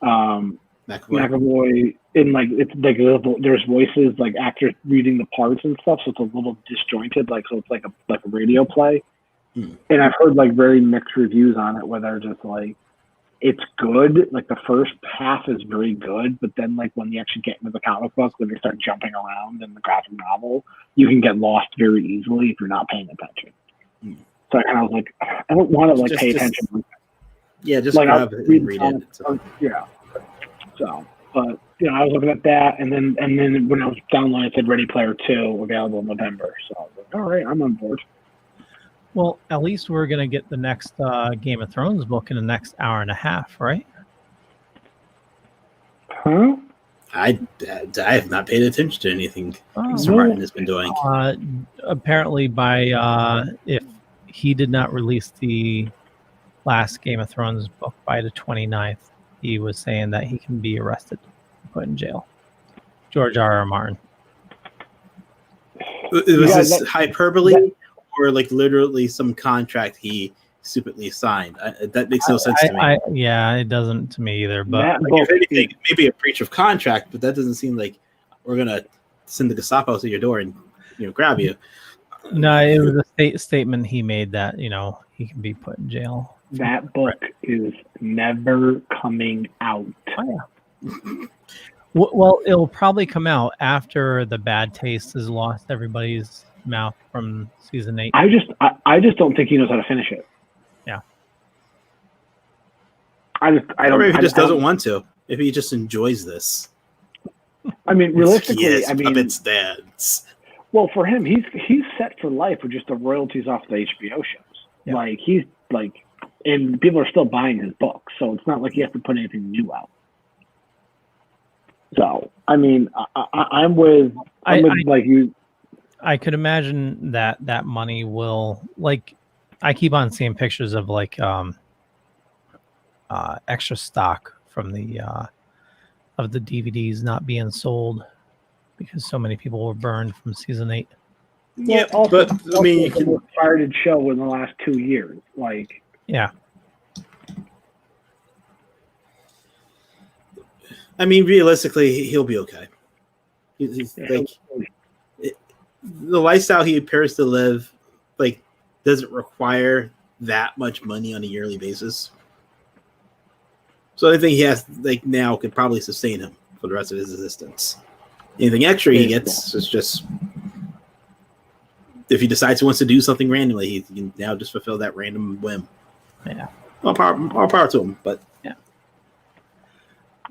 McAvoy in there's voices actors reading the parts and stuff, so it's a little disjointed, so it's like a radio play. And I've heard very mixed reviews on it, where they're just it's good. The first half is very good, but then when they actually get into the comic book, when they start jumping around in the graphic novel, you can get lost very easily if you're not paying attention. So I kind of was I don't want to pay attention. Yeah, just grab it and read it. So. Yeah. So, but I was looking at that, and then when I was downloading, it said Ready Player 2 available in November. So I was like, all right, I'm on board. Well, at least we're going to get the next Game of Thrones book in the next hour and a half, right? Huh? I have not paid attention to anything Mr. Martin has been doing. Apparently, if he did not release the last Game of Thrones book by the 29th, he was saying that he can be arrested and put in jail. George R.R. Martin. Was this hyperbole? Or literally some contract he stupidly signed? That makes no sense to me. Yeah, it doesn't to me either. But if anything, maybe a breach of contract, but that doesn't seem like we're gonna send the Gestapo to your door and grab you. No, it was a statement he made that he can be put in jail. That book is never coming out. Oh, yeah. Well, it'll probably come out after the bad taste has lost everybody's mouth from season 8. I just don't think he knows how to finish it. Yeah. I don't. Or if he just doesn't want to. If he just enjoys this. I mean, realistically, puppets dance. Well, for him, he's set for life with just the royalties off the HBO shows. Yeah. He's and people are still buying his books, so it's not like he has to put anything new out. So, I mean, I'm with you. I could imagine that money will I keep on seeing pictures of extra stock from the of the DVDs not being sold because so many people were burned from season 8. Yeah, also, but I mean, it's the most pirated show in the last 2 years. Yeah. I mean, realistically, he'll be okay. He's the lifestyle he appears to live, doesn't require that much money on a yearly basis. So I think he has, now could probably sustain him for the rest of his existence. Anything extra he gets is just, if he decides he wants to do something randomly, he can now just fulfill that random whim. Yeah. All power to him, but yeah.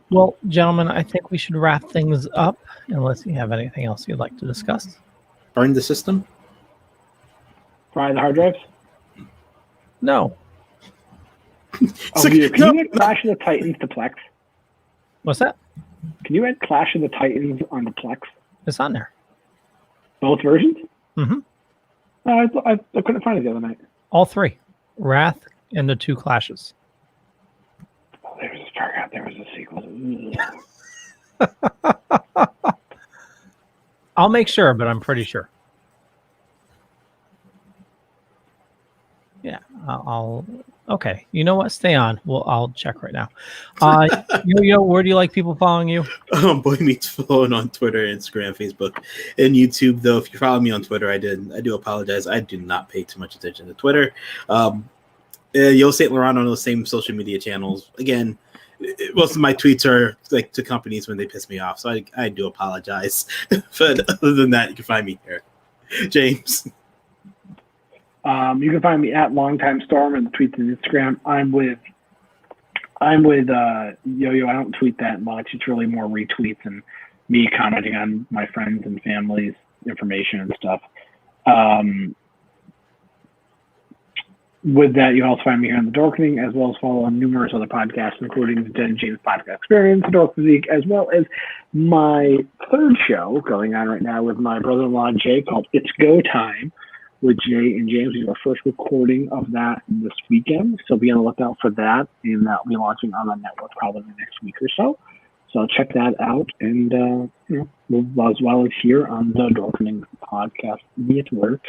Well, gentlemen, I think we should wrap things up unless you have anything else you'd like to discuss. Burn the system? Fry the hard drives? No. Can you add Clash of the Titans to Plex? What's that? Can you add Clash of the Titans on the Plex? It's on there. Both versions? Mm-hmm. I couldn't find it the other night. All 3. Wrath and the 2 Clashes. Oh, there was a sequel. I'll make sure, but I'm pretty sure. Yeah, I'll. Okay, you know what? Stay on. Well, I'll check right now. Yo, where do you like people following you? Boy Meets Phone on Twitter, Instagram, Facebook, and YouTube. Though, if you follow me on Twitter, I do apologize. I do not pay too much attention to Twitter. Yo Saint Laurent on those same social media channels. Again, most of my tweets are like to companies when they piss me off, so I do apologize. But other than that, you can find me here, James. You can find me at Longtime Storm and tweets and Instagram. I'm with Yo-Yo. I don't tweet that much. It's really more retweets and me commenting on my friends and family's information and stuff. With that, you also find me here on The Dorkening, as well as follow on numerous other podcasts, including the Den James Podcast Experience, The Dork Physique, as well as my third show going on right now with my brother-in-law, Jay, called It's Go Time with Jay and James. We have our first recording of that this weekend, so be on the lookout for that, and that will be launching on the network probably in the next week or so. So check that out, and as well as here on the Dorkening Podcast Network.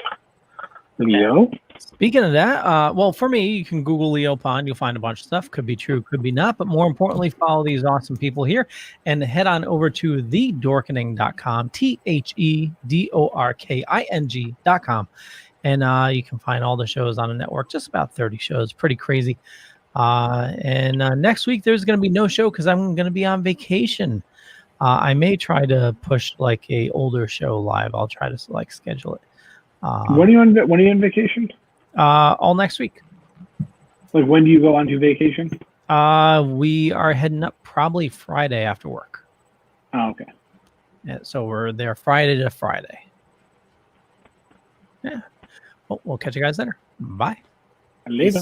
Leo. Speaking of that, well, for me, you can Google Leo Pond. You'll find a bunch of stuff. Could be true, could be not. But more importantly, follow these awesome people here and head on over to thedorkening.com, THEDORKING.com. And you can find all the shows on the network, just about 30 shows. Pretty crazy. And next week, there's going to be no show because I'm going to be on vacation. I may try to push like a older show live. I'll try to schedule it. When are you on vacation? All next week. Like, when do you go on to vacation? We are heading up probably Friday after work. Oh, okay. Yeah, so we're there Friday to Friday. Yeah. Well, we'll catch you guys later. Bye. Later.